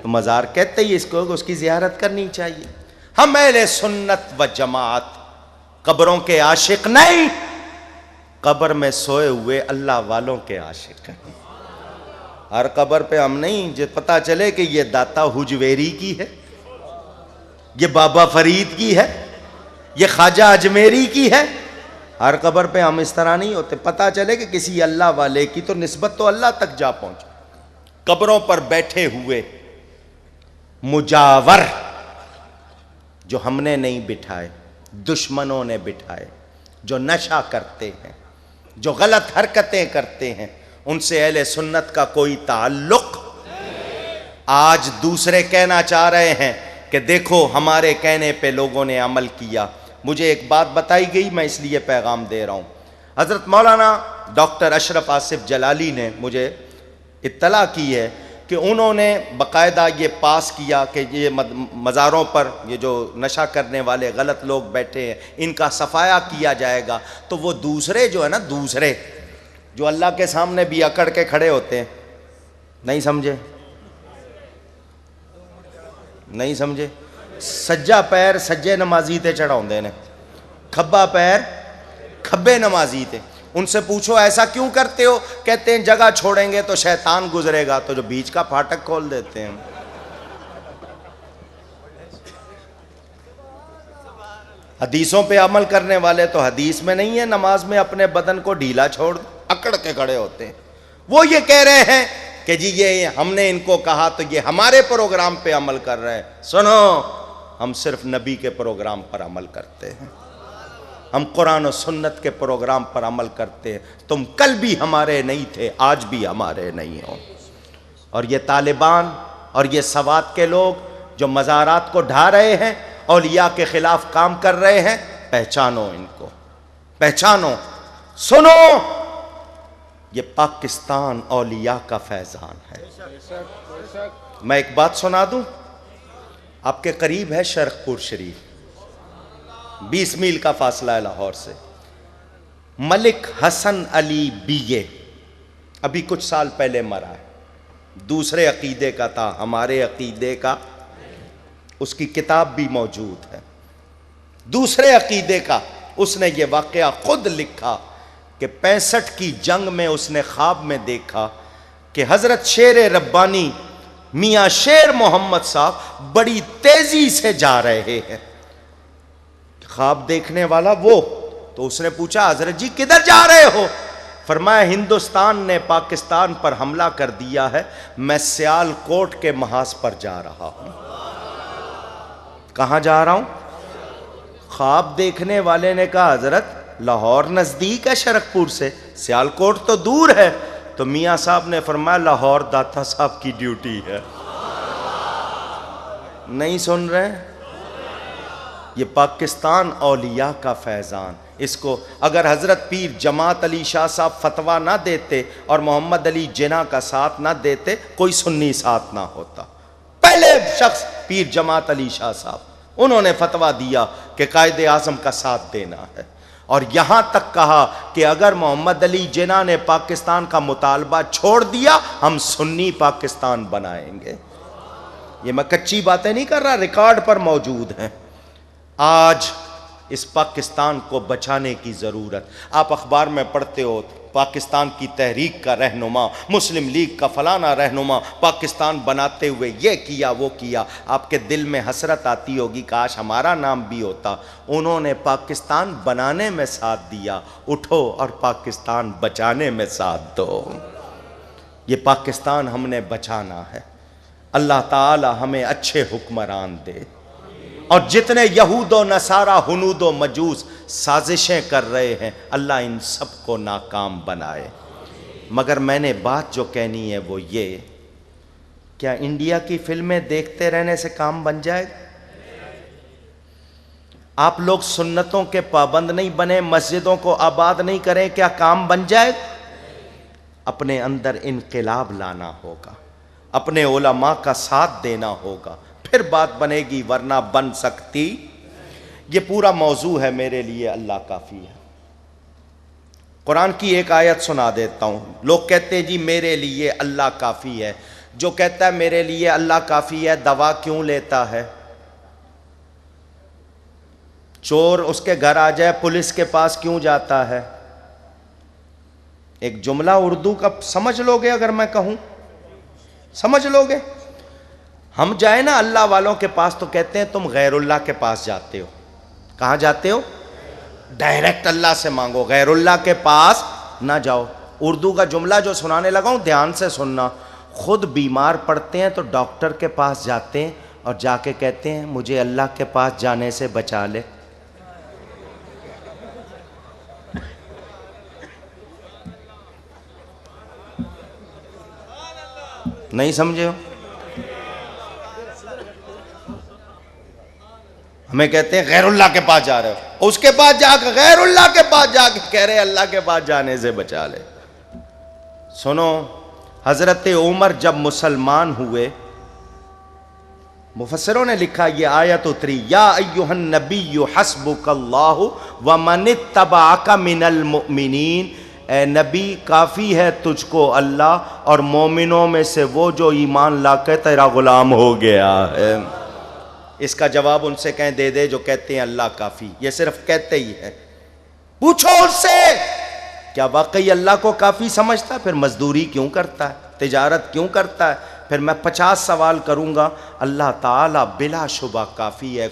तो मज़ार कहते ही इसको, उसकी ज़ियारत करनी चाहिए। हम अहले सुन्नत व जमात कब्रों के आशिक नहीं, कब्र में सोए हुए अल्लाह वालों के आशिक हैं। हर कब्र पे हम नहीं, जो पता चले कि ये दाता हुजवेरी की है, ये बाबा फरीद की है, ये ख्वाजा अजमेरी की है। हर कब्र पे हम इस तरह नहीं होते। पता चले कि किसी अल्लाह वाले की, तो निस्बत तो अल्लाह तक जा पहुंचे। कब्रों पर बैठे हुए मुजावर जो हमने नहीं बिठाए, दुश्मनों ने बिठाए, जो नशा करते हैं, जो गलत हरकतें करते हैं, उनसे अहले सुन्नत का कोई ताल्लुक। आज दूसरे कहना चाह रहे हैं कि देखो हमारे कहने पे लोगों ने अमल किया। मुझे एक बात बताई गई, मैं इसलिए पैगाम दे रहा हूँ। हज़रत मौलाना डॉक्टर अशरफ आसिफ जलाली ने मुझे इत्तला की है कि उन्होंने बाकायदा ये पास किया कि ये मज़ारों पर ये जो नशा करने वाले गलत लोग बैठे हैं, इनका सफाया किया जाएगा। तो वो दूसरे जो है ना, दूसरे जो अल्लाह के सामने भी अकड़ के खड़े होते हैं, नहीं समझे? नहीं समझे? सज्जा पैर सज्जे नमाजी ते चढ़ाते ने, खब्बा पैर खब्बे नमाजी थे। उनसे पूछो ऐसा क्यों करते हो? कहते हैं जगह छोड़ेंगे तो शैतान गुजरेगा, तो जो बीच का फाटक खोल देते हैं। हदीसों पे अमल करने वाले तो हदीस में नहीं है, नमाज में अपने बदन को ढीला छोड़ अकड़ के खड़े होते हैं। वो ये कह रहे हैं कि जी ये हमने इनको कहा तो ये हमारे प्रोग्राम पे अमल कर रहे हैं। सुनो, हम सिर्फ नबी के प्रोग्राम पर अमल करते हैं, हम कुरान और सुन्नत के प्रोग्राम पर अमल करते हैं। तुम कल भी हमारे नहीं थे, आज भी हमारे नहीं हो। और ये तालिबान और ये सवात के लोग जो मज़ारात को ढा रहे हैं, औलिया के खिलाफ काम कर रहे हैं, पहचानो इनको, पहचानो। सुनो, ये पाकिस्तान औलिया का फैज़ान है। मैं एक बात सुना दूं, आपके करीब है शरखपुर शरीफ, 20 मील का फासला है लाहौर से। मलिक हसन अली बीए अभी कुछ साल पहले मरा है, दूसरे अकीदे का था, हमारे अकीदे का। उसकी किताब भी मौजूद है, दूसरे अकीदे का। उसने ये वाक़या खुद लिखा कि 65 की जंग में उसने ख्वाब में देखा कि हज़रत शेर रब्बानी मियाँ शेर मोहम्मद साहब बड़ी तेज़ी से जा रहे हैं। ख्वाब देखने वाला वो, तो उसने पूछा हज़रत जी किधर जा रहे हो? फरमाया हिंदुस्तान ने पाकिस्तान पर हमला कर दिया है, मैं सियालकोट के महाज पर जा रहा हूँ। कहाँ जा रहा हूँ? ख्वाब देखने वाले ने कहा हज़रत लाहौर नज़दीक है शरखपुर से, सियालकोट तो दूर है। तो मियाँ साहब ने फरमाया लाहौर दाता साहब की ड्यूटी है। नहीं सुन रहे? ये पाकिस्तान औलिया का फैज़ान। इसको अगर हज़रत पीर जमात अली शाह साहब फतवा ना देते और मोहम्मद अली जिन्ना का साथ ना देते, कोई सुन्नी साथ ना होता। पहले शख्स पीर जमात अली शाह साहब, उन्होंने फतवा दिया कि कायदे आज़म का साथ देना है, और यहां तक कहा कि अगर मोहम्मद अली जिन्ना ने पाकिस्तान का मुतालबा छोड़ दिया, हम सुन्नी पाकिस्तान बनाएंगे। ये मैं कच्ची बातें नहीं कर रहा, रिकॉर्ड पर मौजूद हैं। आज इस पाकिस्तान को बचाने की ज़रूरत, आप अखबार में पढ़ते हो पाकिस्तान की तहरीक का रहनुमा, मुस्लिम लीग का फलाना रहनुमा पाकिस्तान बनाते हुए ये किया वो किया, आपके दिल में हसरत आती होगी काश हमारा नाम भी होता। उन्होंने पाकिस्तान बनाने में साथ दिया, उठो और पाकिस्तान बचाने में साथ दो। ये पाकिस्तान हमने बचाना है। अल्लाह ताला हमें अच्छे हुक्मरान दे, और जितने यहूद व नसारा हुनूद व मजूस साजिशें कर रहे हैं, अल्लाह इन सब को नाकाम बनाए। मगर मैंने बात जो कहनी है वो ये, क्या इंडिया की फिल्में देखते रहने से काम बन जाएगा? आप लोग सुन्नतों के पाबंद नहीं बने, मस्जिदों को आबाद नहीं करें, क्या काम बन जाएगा? अपने अंदर इनकलाब लाना होगा, अपने उलमा का साथ देना होगा, फिर बात बनेगी, वरना बन सकती। ये पूरा मौजू है मेरे लिए अल्लाह काफ़ी है। कुरान की एक आयत सुना देता हूँ। लोग कहते हैं जी मेरे लिए अल्लाह काफ़ी है। जो कहता है मेरे लिए अल्लाह काफ़ी है, दवा क्यों लेता है? चोर उसके घर आ जाए, पुलिस के पास क्यों जाता है? एक जुमला उर्दू का समझ लोगे? अगर मैं कहूँ समझ लोगे? हम जाए ना अल्लाह वालों के पास तो कहते हैं तुम गैरुल्लाह के पास जाते हो। कहाँ जाते हो? डायरेक्ट अल्लाह से मांगो, गैरुल्लाह के पास ना जाओ। उर्दू का जुमला जो सुनाने लगा हूँ ध्यान से सुनना। खुद बीमार पड़ते हैं तो डॉक्टर के पास जाते हैं और जाके कहते हैं मुझे अल्लाह के पास जाने से बचा ले। नहीं समझे हो? हमें कहते हैं गैरुल्लाह के पास जा रहे हो, उसके पास जाकर गैरुल्लाह के पास जाके कह रहे अल्लाह के पास जाने से बचा ले। सुनो, हजरत उमर जब मुसलमान हुए, मुफस्सिरों ने लिखा ये आयत उतरी, या अय्युहन नबिय्यु हस्बुकल्लाहु व मनित्तबअका मिनल मुमिनीन, ए नबी काफ़ी है तुझको अल्लाह और मोमिनों में से वो जो ईमान लाकर तेरा गुलाम हो गया है। इसका जवाब उनसे कहें दे दे जो कहते हैं अल्लाह काफ़ी। ये सिर्फ कहते ही है। पूछो उससे क्या वाकई अल्लाह को काफ़ी समझता? फिर मजदूरी क्यों करता है, तिजारत क्यों करता है? फिर मैं 50 सवाल करूंगा। अल्लाह ताला बिला शुबा काफ़ी है,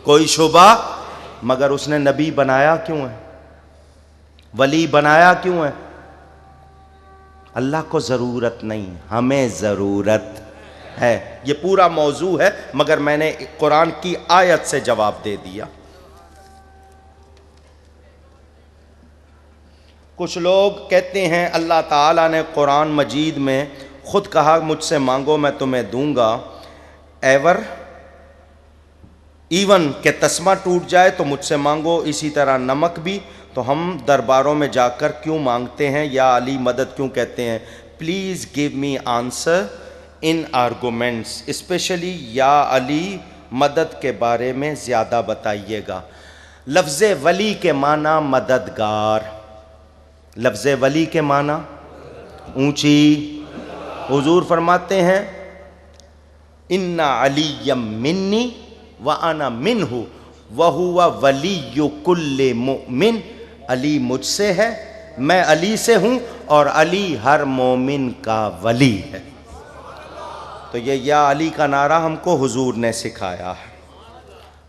कोई शुबा। मगर उसने नबी बनाया क्यों है, वली बनाया क्यों है? अल्लाह को ज़रूरत नहीं, हमें ज़रूरत है। ये पूरा मौजू है, मगर मैंने कुरान की आयत से जवाब दे दिया। कुछ लोग कहते हैं अल्लाह ताला ने कुरान मजीद में खुद कहा मुझसे मांगो मैं तुम्हें दूंगा, इवन के तस्मा टूट जाए तो मुझसे मांगो, इसी तरह नमक भी। तो हम दरबारों में जाकर क्यों मांगते हैं या अली मदद क्यों कहते हैं? Please give me answer in arguments, specially या अली मदद के बारे में ज़्यादा बताइएगा। लफ्ज़ वली के माना मददगार, लफ्ज़ वली के माना ऊंची। हुजूर फरमाते हैं इन्ना अलीयम मिन्नी व अना मिन्हु व हुवा वलीयु कुल्ले मुमिन, अली मुझसे है, मैं अली से हूँ और अली हर मोमिन का वली है। तो ये या अली का नारा हमको हुजूर ने सिखाया है।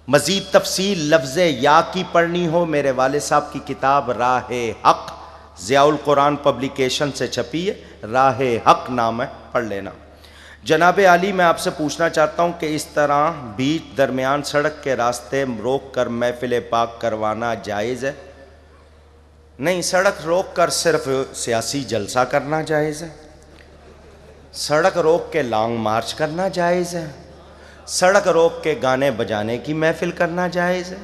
मज़ीद तफसील लफ्ज़ या की पढ़नी हो, मेरे वाले साहब की किताब राहे हक़ ज़ियाउल कुरान पब्लिकेशन से छपी है, राहे हक़ नाम है, पढ़ लेना। जनाब आली, मैं आपसे पूछना चाहता हूँ कि इस तरह बीच दरमियान सड़क के रास्ते रोक कर महफिल पाक करवाना जायज़ है? नहीं, सड़क रोक कर सिर्फ सियासी जलसा करना जायज़ है। सड़क रोक के लॉन्ग मार्च करना जायज़ है। सड़क रोक के गाने बजाने की महफिल करना जायज़ है।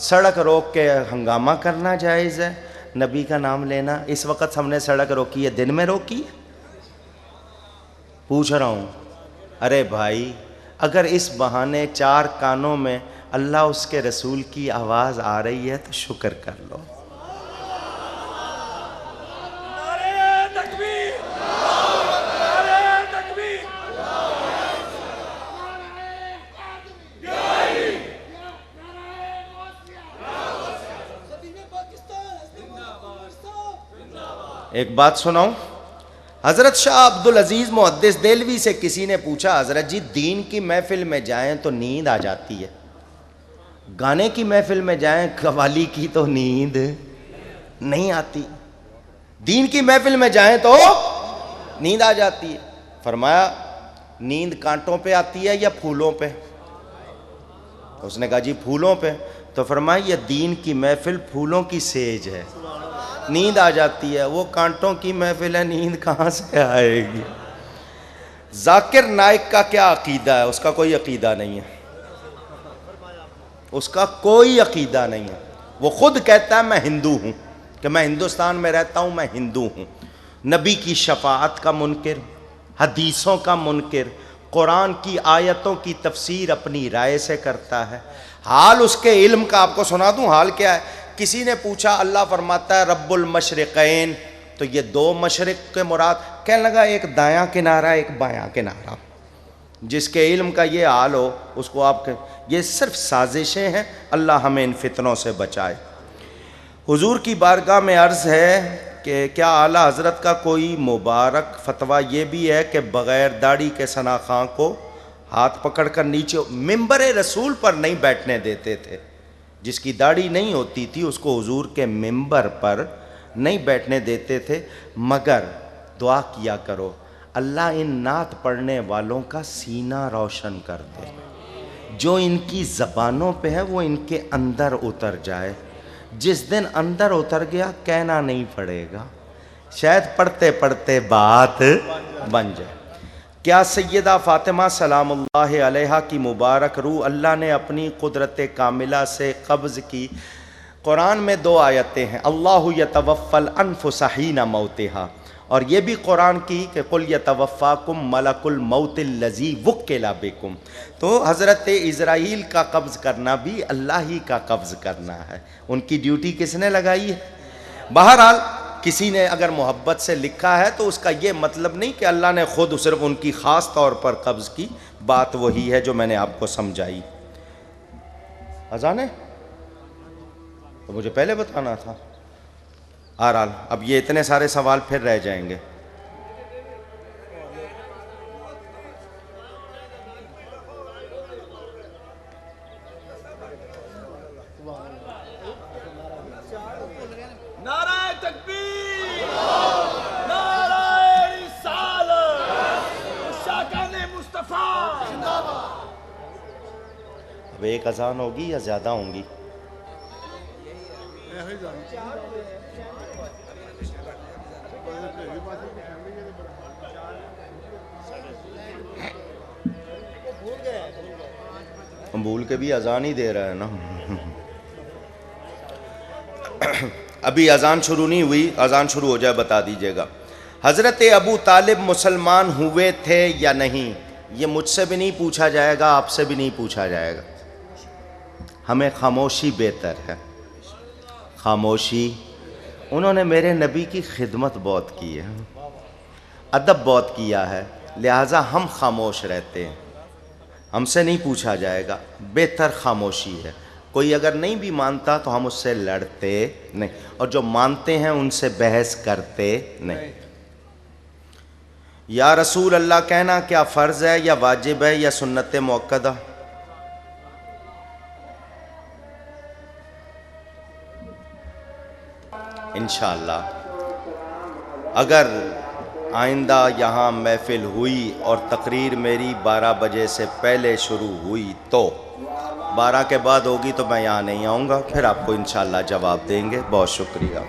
सड़क रोक के हंगामा करना जायज़ है। नबी का नाम लेना, इस वक्त हमने सड़क रोकी है, दिन में रोकी है? पूछ रहा हूँ। अरे भाई, अगर इस बहाने 4 कानों में अल्लाह उसके रसूल की आवाज़ आ रही है तो शुक्र कर लो। एक बात सुनाऊं, हज़रत शाह अब्दुल अजीज़ मुहद्दिस देलवी से किसी ने पूछा, हज़रत जी दीन की महफिल में जाएं तो नींद आ जाती है, गाने की महफिल में जाएं कव्वाली की तो नींद नहीं आती, दीन की महफिल में जाएं तो नींद आ जाती है। फरमाया नींद कांटों पे आती है या फूलों पे? उसने कहा जी फूलों पे। तो फरमाया ये दीन की महफिल फूलों की सेज है, नींद आ जाती है, वो कांटों की महफिल है, नींद कहाँ से आएगी? जाकिर नाइक का क्या अकीदा है? उसका कोई अकीदा नहीं है, उसका कोई अकीदा नहीं है। वो खुद कहता है मैं हिंदू हूँ, कि मैं हिंदुस्तान में रहता हूँ, मैं हिंदू हूँ। नबी की शफाअत का मुनकिर, हदीसों का मुनकिर, कुरान की आयतों की तफसीर अपनी राय से करता है। हाल उसके इल्म का आपको सुना दूँ, हाल क्या है? किसी ने पूछा अल्लाह फरमाता है रब्बुल मशरिक़ैन, तो ये 2 मशरिक़ के मुराद? कहने लगा एक दायां किनारा एक बायां किनारा। जिसके इल्म का ये हाल हो उसको आप, ये सिर्फ साजिशें हैं, अल्लाह हमें इन फितनों से बचाए। हुजूर की बारगाह में अर्ज़ है कि क्या आला हज़रत का कोई मुबारक फतवा ये भी है कि बग़ैर दाढ़ी के सना खां को हाथ पकड़ कर नीचे मिंबर रसूल पर नहीं बैठने देते थे? जिसकी दाढ़ी नहीं होती थी उसको हुजूर के मिंबर पर नहीं बैठने देते थे। मगर दुआ किया करो अल्लाह इन नात पढ़ने वालों का सीना रोशन कर दे, जो इनकी ज़बानों पे है वो इनके अंदर उतर जाए। जिस दिन अंदर उतर गया कहना नहीं पड़ेगा, शायद पढ़ते पढ़ते बात बन जाए। क्या सैयदा फ़ातिमा सलामुल्लाह अलैहा की मुबारक रूह अल्लाह ने अपनी कुदरत कामिला से कब्ज़ की? कुरान में 2 आयतें हैं, अल्लाहु यतवफ़्फ़ल अनफुसहीना मौतिहा, और ये भी कुरान की कि कुल यतवफ़्फ़ाकुम मलकुल मौतिल्लज़ी वुक्किला बिकुम। तो हज़रत इज़राइल का कब्ज़ करना भी अल्लाह ही का कब्ज़ करना है, उनकी ड्यूटी किसने लगाई है? बहरहाल किसी ने अगर मोहब्बत से लिखा है तो उसका ये मतलब नहीं कि अल्लाह ने खुद सिर्फ उनकी ख़ास तौर पर कब्ज़ की। बात वही है जो मैंने आपको समझाई। अज़ान है तो मुझे पहले बताना था। आराल अब ये इतने सारे सवाल फिर रह जाएंगे। अब एक अजान होगी या ज़्यादा होंगी? हम भूल के भी अजान ही दे रहे हैं ना। अभी अजान शुरू नहीं हुई, अजान शुरू हो जाए बता दीजिएगा। हज़रत अबू तालिब मुसलमान हुए थे या नहीं, ये मुझसे भी नहीं पूछा जाएगा, आपसे भी नहीं पूछा जाएगा। हमें खामोशी बेहतर है, खामोशी। उन्होंने मेरे नबी की खिदमत बहुत की है, अदब बहुत किया है, लिहाजा हम खामोश रहते हैं, हमसे नहीं पूछा जाएगा, बेहतर खामोशी है। कोई अगर नहीं भी मानता तो हम उससे लड़ते नहीं, और जो मानते हैं उनसे बहस करते नहीं। या रसूल अल्लाह कहना क्या फ़र्ज़ है या वाजिब है या सुन्नत मुअक्कदा? इंशाअल्लाह अगर आइंदा यहाँ महफिल हुई और तकरीर मेरी 12 बजे से पहले शुरू हुई तो 12 के बाद होगी तो मैं यहाँ नहीं आऊँगा, फिर आपको इंशाअल्लाह जवाब देंगे। बहुत शुक्रिया।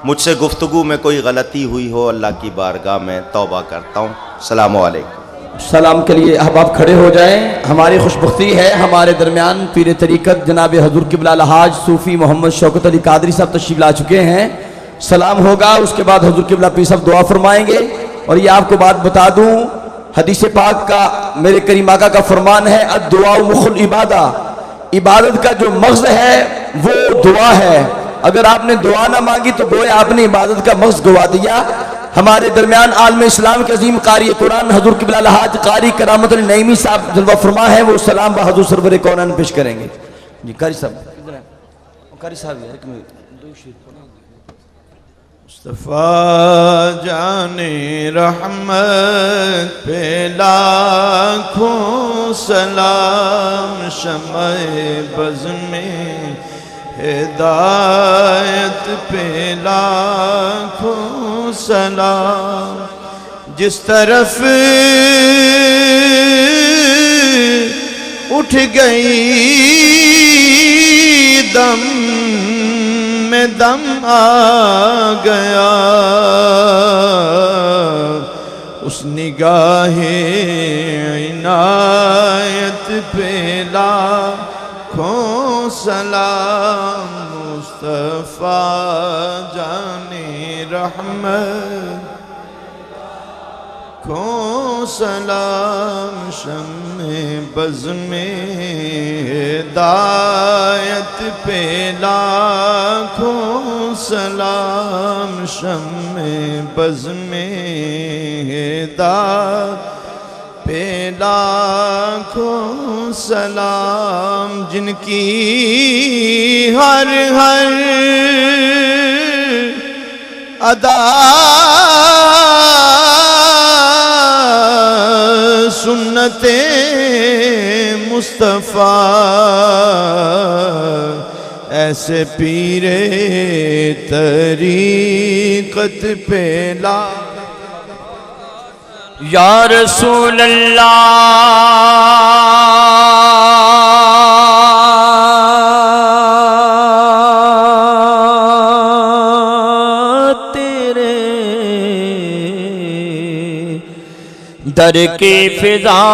मुझसे गुफ्तगू में कोई गलती हुई हो अल्लाह की बारगाह में तौबा करता हूँ। अस्सलामु अलैकुम। सलाम के लिए अहबाब खड़े हो जाएं। हमारी खुशबख्ती है हमारे दरमियान पीर तरीक़त जनाब हजूर क़िबला अलहाज सूफ़ी मोहम्मद शौकत अली कादरी साहब तशरीफ़ ला चुके हैं। सलाम होगा, उसके बाद हजूर क़िबला पीर साहब दुआ फरमाएंगे। और ये आपको बात बता दूं, हदीस पाक का मेरे करीम आका का फरमान है, अद्दुआ मुखुल इबादा, इबादत का जो मग़ज़ है वो दुआ है। अगर आपने दुआ ना मांगी तो गोया आपने इबादत का मग़ज़ गवा दिया। हमारे दरमियान आलम इस्लाम के अजीम कारी कुरान हजूर क़िबला अलहाज कारी करामत नईमी साहब जलवा फरमा है, वो सलाम बहादुर सरवर कौनान पेश करेंगे। जी कारी साहब, कारी साहब मुस्तफ़ा जाने रहमत पे लाखों सलाम, शम्ए बज़ में हिदायत पे लाखों सलाम। जिस तरफ उठ गई दम में दम आ गया, उस निगाहे इनायत पे लाखों सलाम। मुस्तफ़ा जाने रहमत को सलाम, शम्मे बज़ में हिदायत पे लाखों सलाम, शम्मे बज़ में हिदायत पे लाखों सलाम। जिनकी हर हर अदा सुन्नते मुस्तफ़ा, ऐसे पीरे तरीक़त पे ला या रसूल अल्लाह तेरे दर की फिजाओं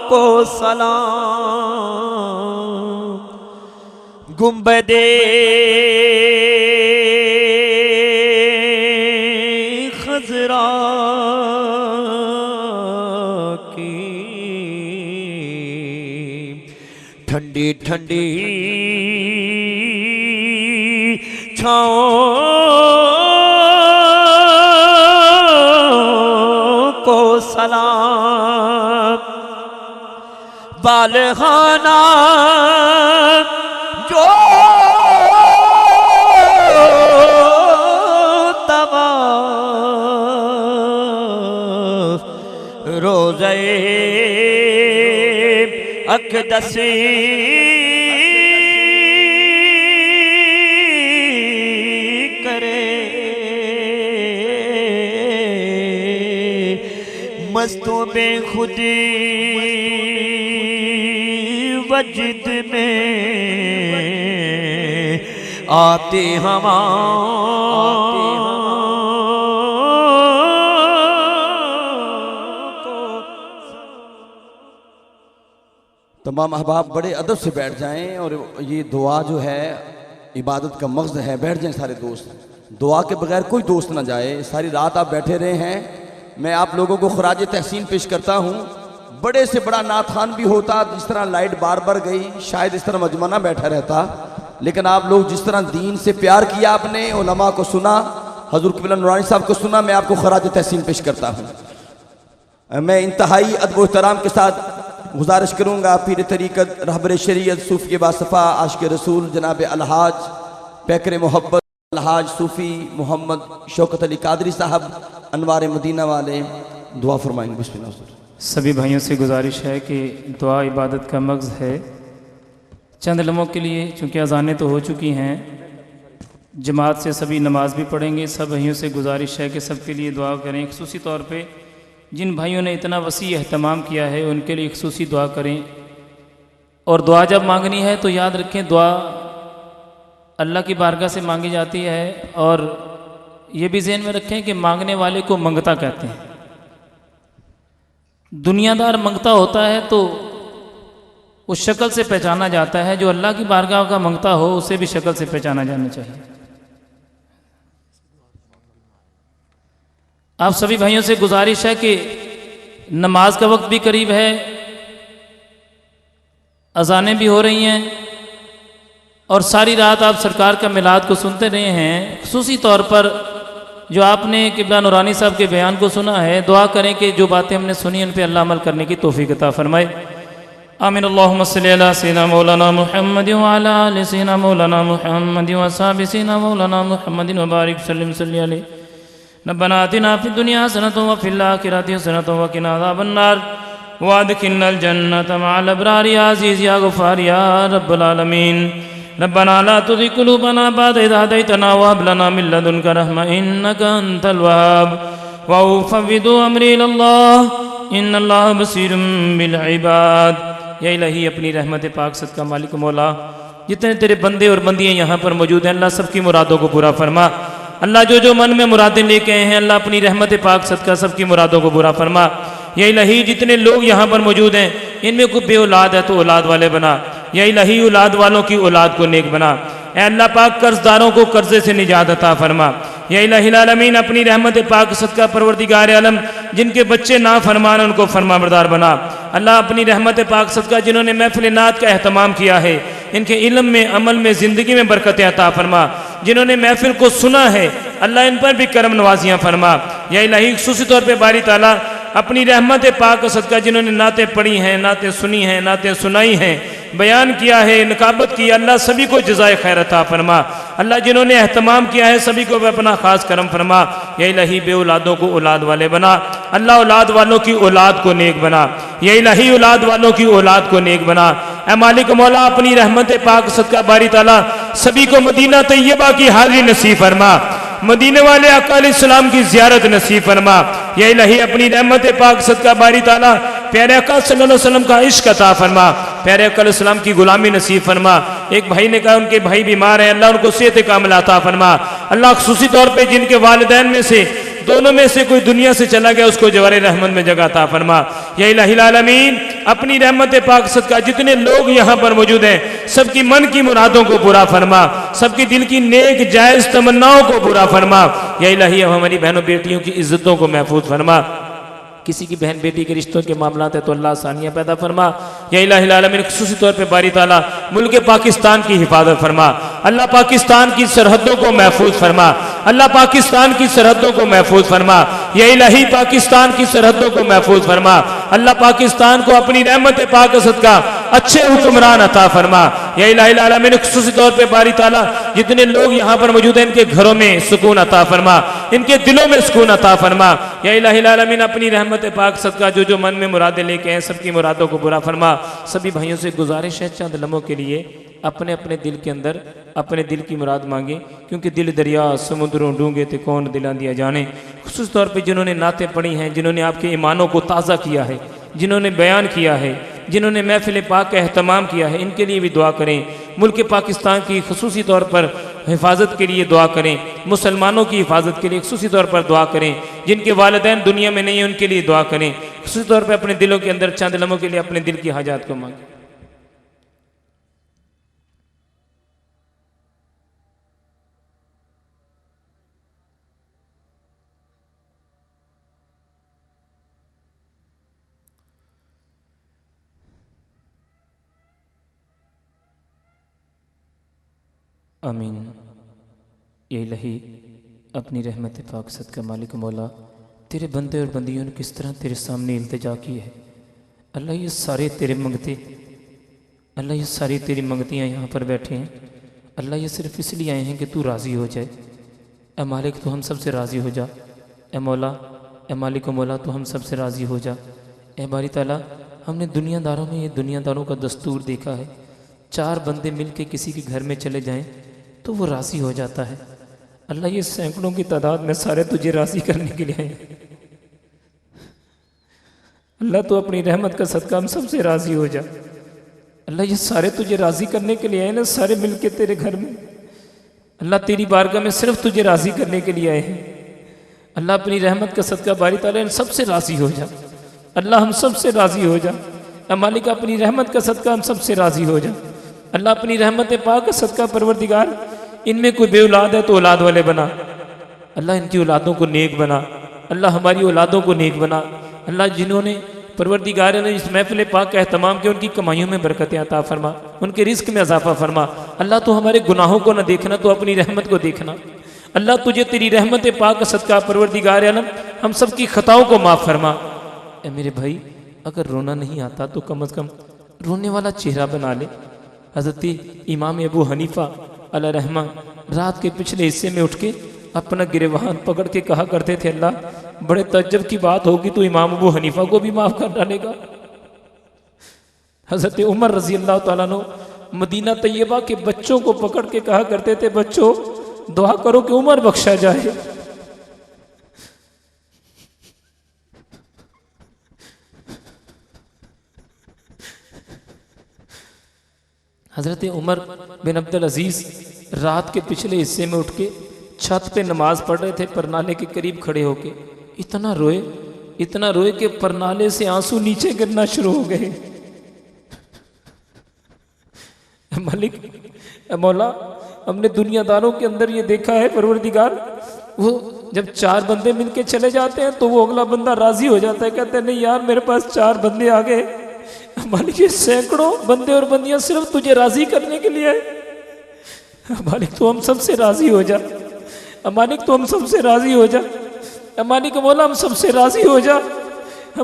को सलाम। गुंबदे खज़रा की ठंडी ठंडी छाओं को सलाम। बालखाना जो तवाफ़ रोज़े अक़दसी करे, मस्तों में खुदी वजद में आती हवा तमाम अहबाब बड़े अदब से बैठ जाएं और ये दुआ जो है इबादत का मग़ज़ है। बैठ जाएं सारे दोस्त, दुआ के बगैर कोई दोस्त ना जाए। सारी रात आप बैठे रहे हैं, मैं आप लोगों को ख़राज तहसीन पेश करता हूँ। बड़े से बड़ा नाथान भी होता, जिस तरह लाइट बार बार गई शायद इस तरह मजमा ना बैठा रहता, लेकिन आप लोग जिस तरह दीन से प्यार किया, आपने उलमा को सुना, हज़ूर क़िबला नूरानी साहब को सुना, मैं आपको ख़राज तहसीन पेश करता हूँ। मैं इंतहाई अदब व एहतराम के साथ गुजारिश करूँगा पीर तरीक़त रहबर शरीयत सूफ़ी बासफ़ा आशिक़ रसूल जनाब अलहाज पैकर मोहब्बत अलहाज सूफ़ी मोहम्मद शौकत अली कादरी साहब अनवार मदीना वाले दुआ फरमाएंगे। बिस्मिल्लाह। सभी भाइयों से गुजारिश है कि दुआ इबादत का मग़ज़ है। चंद लम्हों के लिए चूँकि अज़ानें तो हो चुकी हैं, जमात से सभी नमाज भी पढ़ेंगे। सब भाइयों से गुजारिश है कि सबके लिए दुआ करें। ख़ुसूसी तौर पे जिन भाइयों ने इतना वसी एहतमाम किया है उनके लिए ख़ुसूसी दुआ करें। और दुआ जब मांगनी है तो याद रखें, दुआ अल्लाह की बारगाह से मांगी जाती है। और ये भी ज़हन में रखें कि मांगने वाले को मंगता कहते हैं। दुनियादार मंगता होता है तो उस शक्ल से पहचाना जाता है, जो अल्लाह की बारगाह का मंगता हो उसे भी शक्ल से पहचाना जाना चाहिए। आप सभी भाइयों से गुजारिश है कि नमाज का वक्त भी करीब है, अजानें भी हो रही हैं और सारी रात आप सरकार का मिलाद को सुनते रहे हैं। खुसूसी तौर पर जो आपने क़िबला नूरानी साहब के बयान को सुना है, दुआ करें कि जो बातें हमने सुनी उन पे अल्लाह अमल करने की तौफीक अता फरमाए। आमीन। अल्लाहुम्मा सल्ली अला सय्यिदिना मौलाना मुहम्मद व अला आलि सय्यिदिना मौलाना मुहम्मद व असहाबि सय्यिदिना मौलाना मुहम्मद व बारिक सल्लिम सल्ली अलैहि। रब्बना आतिना फिद दुनिया हसनतन व फिल आखिरति हसनतन व क़िना अज़ाबन नार व अदखिलनल जन्नत मअल अबरार या अज़ीज़ या गफ़्फ़ार या रब्बल आलमीन। रब्बना ला तुज़िग़ क़ुलूबना बअद इज़ हदैतना व हब लना मिन लदुनका रहमा इन्नका अंतल वहाब व उफ़व्विदु अमरी इलल्लाह इन्नल्लाह बसीरुम बिल इबाद। या इलाही अपनी रहमत पाक सदका मालिक मौला, जितने तेरे बंदे और बंदियाँ यहाँ पर मौजूद हैं अल्लाह सबकी मुरादों को पूरा फरमा। अल्लाह जो जो मन में मुरादें लेके आए हैं अल्लाह अपनी रहमत पाक सदका सबकी मुरादों को पूरा फरमा। या इलाही जितने लोग यहाँ पर मौजूद हैं इनमें कोई बे औलाद है तो औलाद वाले बना। या इलाही औलाद वालों की औलाद को नेक बना। ऐ अल्लाह पाक कर्जदारों को कर्जे से निजात अता फरमा। या इलाही आलमीन अपनी रहमत पाक सदका परवरदिगार आलम जिनके बच्चे ना फरमान उनको फरमाबरदार बना। अल्लाह अपनी रहमत पाक सदका जिन्होंने महफिल नात का अहतमाम किया है इनके इल्म में, अमल में, ज़िंदगी में बरकत अता फरमा। जिन्होंने महफिल को सुना है अल्लाह इन पर भी करम नवाजियाँ फरमा। या इलाही खुसूसी तौर पर बारी ताला अपनी रहमत पाक सदका जिन्होंने नातें पढ़ी हैं, नातें सुनी हैं, नातें सुनाई हैं, बयान किया है, निकाबत की, अल्लाह सभी को जज़ाए खैर अता फरमा। अल्लाह जिन्होंने एहतमाम किया है सभी को अपना खास करम फरमा। या इलाही बे औलादों को औलाद वाले बना। अल्लाह औलाद वालों की औलाद को नेक बना। या इलाही औलाद वालों की औलाद को नेक बना। ऐ मालिक मौला अपनी रहमत पाक सदका बारी ताला सभी को मदीना तैयबा की हाज़िरी नसीब फरमा, मदीने वाले आका अलैहिस्सलाम की ज़ियारत नसीब फरमा। या इलाही अपनी रहमत पाक सदका बारी ताला प्यारे आका सल्लल्लाहु अलैहि वसल्लम का इश्क अता फरमा, प्यारे आका अलैहिस्सलाम की गुलामी नसीब फरमा। एक भाई ने कहा उनके भाई बीमार हैं, अल्लाह उनको सेहत कामिल अता फरमा। अल्लाह खुसूसी तौर पे जिनके वालिदैन में से दोनों में से कोई दुनिया से चला गया उसको जवारे रहमत में जगह अता फरमा। या इलाही आलमीन अपनी रहमत पाक सदका जितने लोग यहाँ पर मौजूद हैं सबकी मन की मुरादों को पूरा फरमा, सबकी दिल की नेक जायज़ तमन्नाओं को पूरा फरमा। या इलाही हमारी बहनों बेटियों की इज्जतों को महफूज फरमा। किसी की बहन बेटी के रिश्तों के मामलात है तो अल्लाह आसानियाँ पैदा फरमा। या इलाही आलमीन खुसूसी तौर पे बारी ताला मुल्क पाकिस्तान की हिफाजत फरमा। अल्लाह पाकिस्तान की सरहदों को महफूज फरमा। अल्लाह पाकिस्तान की सरहदों को महफूज फरमा। या इलाही पाकिस्तान की सरहदों को महफूज फरमा। अल्लाह पाकिस्तान को अपनी रहमत पाक सदका अच्छे हुक्मरान अता फरमा। या इलाही आलमीन खुसूसी तौर पे बारी ताला जितने लोग यहाँ पर मौजूद हैं इनके घरों में सुकून अता फरमा, इनके दिलों में सुकून अता फरमा। या इलाही आलमीन अपनी रहमत पाक सदका जो जो मन में मुरादें लेके हैं सबकी मुरादों को पूरा फरमा। सभी भाइयों से गुजारिश है चंद लम्हों के लिए अपने अपने दिल के अंदर अपने दिल की मुराद मांगे, क्योंकि दिल दरिया समुद्रों डूंगे ते कौन दिला दिया जाने। खुसूस तौर पे जिन्होंने नातें पढ़ी हैं, जिन्होंने आपके ईमानों को ताज़ा किया है, जिन्होंने बयान किया है, जिन्होंने महफिल पाक का अहतमाम किया है, इनके लिए भी दुआ करें। मुल्क पाकिस्तान की खुसूसी तौर पर हिफाजत के लिए दुआ करें, मुसलमानों की हिफाजत के लिए खुसूसी तौर पर दुआ करें। जिनके वालिदैन दुनिया में नहीं है उनके लिए दुआ करें। खुसूसी तौर पर अपने दिलों के अंदर चंद लम्हों के लिए अपने दिल की हाजात को मांगें। आमीन। ये इलाही अपनी रहमत पाक सदका मालिक मौला तेरे बंदे और बंदियों ने किस तरह तेरे सामने इल्तिजा की है। अल्लाह ये सारे तेरे मंगते, अल्लाह ये सारी तेरी मंगतियाँ यहाँ पर बैठे हैं। अल्लाह ये सिर्फ इसलिए आए हैं कि तू राज़ी हो जाए। ए मालिक तो हम सब से राज़ी हो जा। ए मौला, ए मालिक मौला तो हम सब से राज़ी हो जा। ए बारी ताला हमने दुनियादारों में ये दुनियादारों का दस्तूर देखा है, 4 बंदे मिल के किसी के घर में चले जाएं तो वो राज़ी हो जाता है। अल्लाह ये सैकड़ों की तादाद में सारे तुझे राज़ी करने के लिए आए। अल्लाह तो अपनी रहमत का सदका हम सबसे राज़ी हो जा। अल्लाह ये सारे तुझे राज़ी करने के लिए आए ना, सारे मिल के तेरे घर में। अल्लाह तेरी बारगाह में सिर्फ तुझे राज़ी करने के लिए आए हैं। अल्लाह अपनी रहमत का सदका बारी ताला इन सबसे राज़ी हो जा। अल्लाह हम सबसे राज़ी हो जा। मालिक अपनी रहमत का सदका हम सबसे राज़ी हो जा। अल्लाह अपनी रहमत पाक का सदका परवरदिगार इनमें कोई बे औलाद है तो औलाद वाले बना। अल्लाह इनकी औलादों को नेक बना। अल्लाह हमारी औलादों को नेक बना। अल्लाह जिन्होंने परवरदिगार ने इस महफिल पाक का एहतमाम किया उनकी कमाइयों में बरकतें अता फरमा, उनके रिस्क में इजाफा फरमा। अल्लाह तो हमारे गुनाहों को न देखना, तो अपनी रहमत को देखना। अल्लाह तुझे तेरी रहमत पाक का सदका परवरदिगार आलम हम सब की खताओं को माफ़ फरमा। ए मेरे भाई, अगर रोना नहीं आता तो कम अज़ कम रोने वाला चेहरा बना ले। हज़रत इमाम अबू हनीफा अलैहि रहमा रात के पिछले हिस्से में उठ के अपना गिरवान पकड़ के कहा करते थे, अल्लाह बड़े तज्जब की बात होगी तो इमाम अबू हनीफा को भी माफ़ कर डालेगा। हज़रत उमर रज़ी अल्लाह तआला अन्हु मदीना तैयबा के बच्चों को पकड़ के कहा करते थे, बच्चों दुआ करो कि उमर बख्शा जाए। हज़रत उमर बिन अब्दुल अजीज़ रात के पिछले हिस्से में उठ के छत पे नमाज पढ़ रहे थे, परनाले के करीब खड़े होके इतना रोए कि परनाले से आंसू नीचे गिरना शुरू हो गए। मालिक मौला, हमने दुनियादारों के अंदर ये देखा है परवरदिगार, वो जब 4 बंदे मिलके चले जाते हैं तो वो अगला बंदा राजी हो जाता है, कहते हैं नहीं यार मेरे पास 4 बंदे आ गए। मालिक ये सैकड़ों बंदे और बंदियां सिर्फ तुझे राजी करने के लिए है। मालिक तो हम सबसे राजी हो जा, मालिक तो हम सबसे राजी हो जा, मालिक मौला हम सबसे राजी हो जा,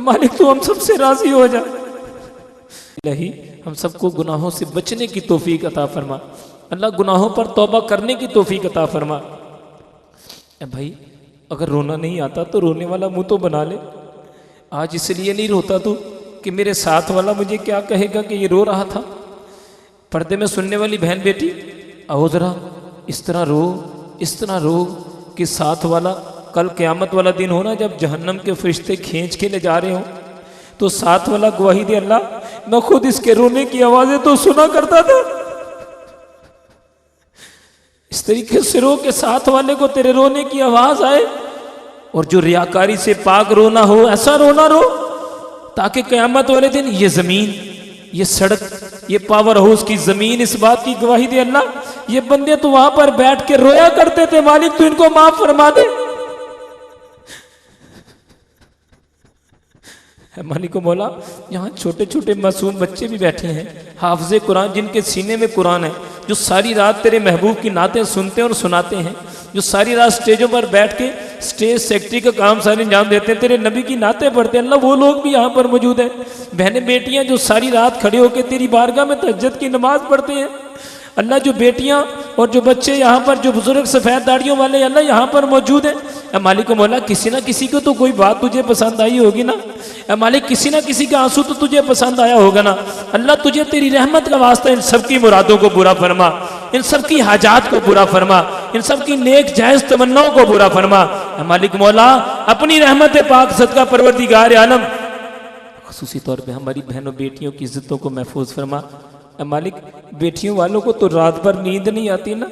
मालिक तो हम सबसे राजी हो जा। इलाही हम सबको गुनाहों से बचने की तौफीक अता फरमा। अल्लाह गुनाहों पर तौबा करने की तौफीक अता फरमा। भाई अगर रोना नहीं आता तो रोने वाला मुंह तो बना ले। आज इसलिए नहीं रोता तू कि मेरे साथ वाला मुझे क्या कहेगा कि ये रो रहा था। पर्दे में सुनने वाली बहन बेटी, आओ जरा इस तरह रो कि साथ वाला कल क़यामत वाला दिन हो ना, जब जहन्नम के फरिश्ते खींच के ले जा रहे हो तो साथ वाला गवाही दे, अल्लाह मैं खुद इसके रोने की आवाज़ें तो सुना करता था। इस तरीके से रो के साथ वाले को तेरे रोने की आवाज़ आए, और जो रियाकारी से पाक रोना हो, ऐसा रोना रो ताकि क़यामत वाले दिन ये ज़मीन, ये सड़क, ये पावर हाउस की ज़मीन इस बात की गवाही दे, अल्लाह ये बंदे तो वहां पर बैठ के रोया करते थे, मालिक तू इनको माफ फरमा दे। मालिक मौला, यहाँ छोटे छोटे मासूम बच्चे भी बैठे हैं, हाफिज़े कुरान, जिनके सीने में कुरान है, जो सारी रात तेरे महबूब की नातें सुनते हैं और सुनाते हैं, जो सारी रात स्टेजों पर बैठ के स्टेज सेक्रेटरी का काम सारे अंजाम देते हैं, तेरे नबी की नातें पढ़ते हैं, अल्लाह वो लोग भी यहाँ पर मौजूद हैं। बहनें बेटियाँ जो सारी रात खड़े होकर तेरी बारगाह में तहज्जुद की नमाज पढ़ते हैं, अल्लाह जो बेटियाँ और जो बच्चे यहाँ पर, जो बुजुर्ग सफ़ेद दाढ़ियों वाले अल्लाह यहाँ पर मौजूद हैं। मालिक मौला, किसी ना किसी को तो कोई बात तुझे पसंद आई होगी ना। मालिक किसी ना किसी का आंसू तो तुझे पसंद आया होगा ना। अल्लाह तुझे तेरी रहमत का वास्ता इन सब की मुरादों को पूरा फरमा, इन सब की हाजात को पूरा फरमा, इन सब की नेक जायज़ तमन्नाओं को पूरा फरमा। मालिक मौला, अपनी रहमत पाक सदका परवरदिगार आलम ख़ुसूसी तौर पे हमारी बहनों बेटियों की इज्जतों को महफूज फरमा। मालिक बेटियों वालों को तो रात भर नींद नहीं आती ना,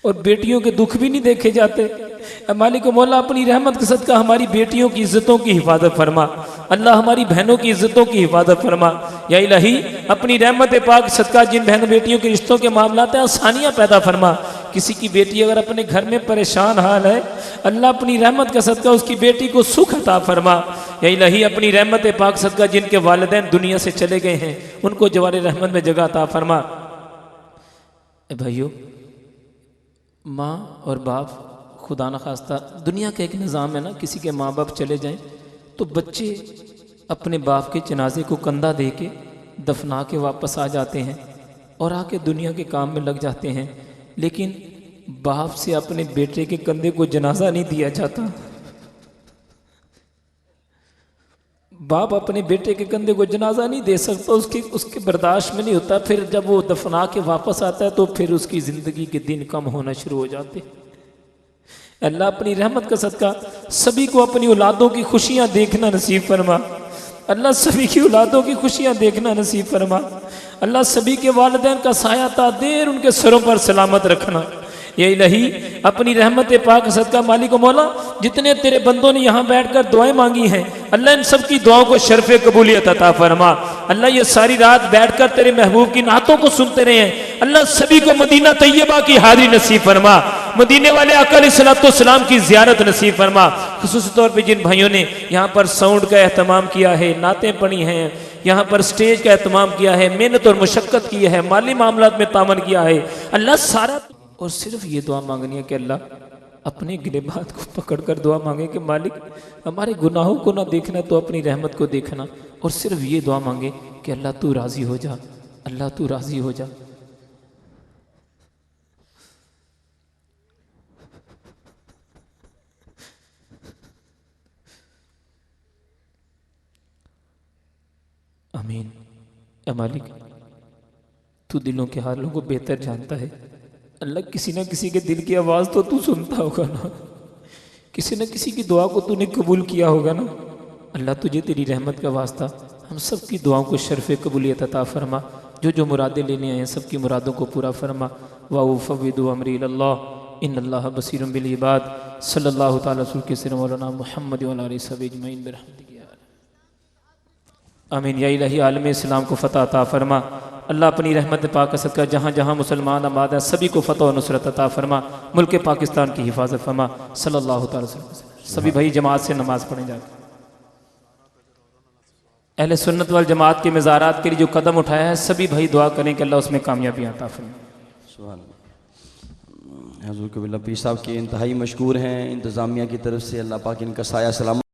और बेटियों के दुख भी नहीं देखे जाते। मालिक मौला, अपनी रहमत के सदका हमारी बेटियों की इज्जतों की हिफाजत फरमा। अल्लाह हमारी बहनों की इज्जतों की हिफाजत फरमा। या इलाही, अपनी रहमत पाक सदका जिन बहन बेटियों के रिश्तों के मामलात हैं आसानियाँ पैदा फरमा। किसी की बेटी अगर अपने घर में परेशान हाल है, अल्लाह अपनी रहमत का सदका उसकी बेटी को सुख अता फरमा। या इलाही, अपनी रहमत पाक सदका जिनके वालिदैन दुनिया से चले गए हैं उनको जवारे रहमत में जगह अता फरमा। भाइयों, माँ और बाप, खुदा न खास्ता दुनिया का एक निज़ाम है ना, किसी के माँ बाप चले जाएं तो बच्चे अपने बाप के जनाजे को कंधा दे के दफना के वापस आ जाते हैं और आके दुनिया के काम में लग जाते हैं, लेकिन बाप से अपने बेटे के कंधे को जनाजा नहीं दिया जाता। बाप अपने बेटे के कंधे को जनाजा नहीं दे सकता, उसके बर्दाश्त में नहीं होता। फिर जब वो दफना के वापस आता है तो फिर उसकी ज़िंदगी के दिन कम होना शुरू हो जाते। अल्लाह अपनी रहमत का सदका सभी को अपनी औलादों की खुशियाँ देखना नसीब फरमा। अल्लाह सभी की औलादों की खुशियाँ देखना नसीब फरमा। अल्लाह सभी के वालिदैन का साया ता देर उनके सरों पर सलामत रखना। ये इलाही, अपनी रहमत पाक सदका मालिक मौला, जितने तेरे बंदों ने यहाँ बैठकर दुआएं मांगी हैं, अल्लाह इन सब की दुआओं को शर्फ़ कबूलियत अता फरमा। अल्लाह ये सारी रात बैठकर तेरे महबूब की नातों को सुनते रहे हैं, अल्लाह सभी को मदीना तैयबा की हाज़िरी नसीब फरमा। मदीने वाले आका अलैहिस्सलाम की ज़ियारत नसीब फरमा। खुसूसी तौर पे जिन भाइयों ने यहाँ पर साउंड का एहतमाम किया है, नातें पढ़ी हैं, यहाँ पर स्टेज का एहतमाम किया है, मेहनत और मुशक्क़त की है, माली मामलात में तामन किया है, अल्लाह सारा, और सिर्फ ये दुआ मांगनी है कि अल्लाह अपने गिरेबात को पकड़ कर दुआ मांगे कि मालिक हमारे गुनाहों को ना देखना तो अपनी रहमत को देखना, और सिर्फ ये दुआ मांगे कि अल्लाह तू राज़ी हो जा, अल्लाह तू राज़ी हो जा। आमीन। या मालिक तू दिलों के हालों को बेहतर जानता है। अल्लाह किसी ना किसी के दिल की आवाज़ तो तू सुनता होगा ना, किसी न किसी की दुआ को तूने कबूल किया होगा ना। अल्लाह तुझे तेरी रहमत का वास्ता हम सब की दुआओं को शर्फ़ कबूलियत अता फरमा। जो जो मुरादें लेने आए हैं सब की मुरादों को पूरा फरमा। वाउफ़व्विदु अमरी इलल्लाह इन्नल्लाह बसीरुम बिल इबाद। सल्लल्लाहु तआला अलैहि वसल्लम मौलाना मुहम्मद व आलिहि सहबी अजमईन बिरहमतिक या आमीन। या इलाही आलम इस्लाम को फ़तह अता फरमा। अल्लाह अपनी रहमत पाक सदका जहाँ जहाँ मुसलमान आबाद है सभी को फ़तह और नुसरत अता फरमा। मुल्क पाकिस्तान की हिफाजत फरमा। सल्लल्लाहु अलैहि वसल्लम। सभी भाई जमात से नमाज़ पढ़ने जाते। अहले सुन्नत वल जमात के मज़ारात के लिए जो कदम उठाया है सभी भाई दुआ करें कि अल्लाह उसमें कामयाबी अता फरमा। हज़ूर कबीला पीर साहब के इंतहाई मशकूर हैं इंतज़ामिया की तरफ से। अल्लाह पाक इनका साया सलामत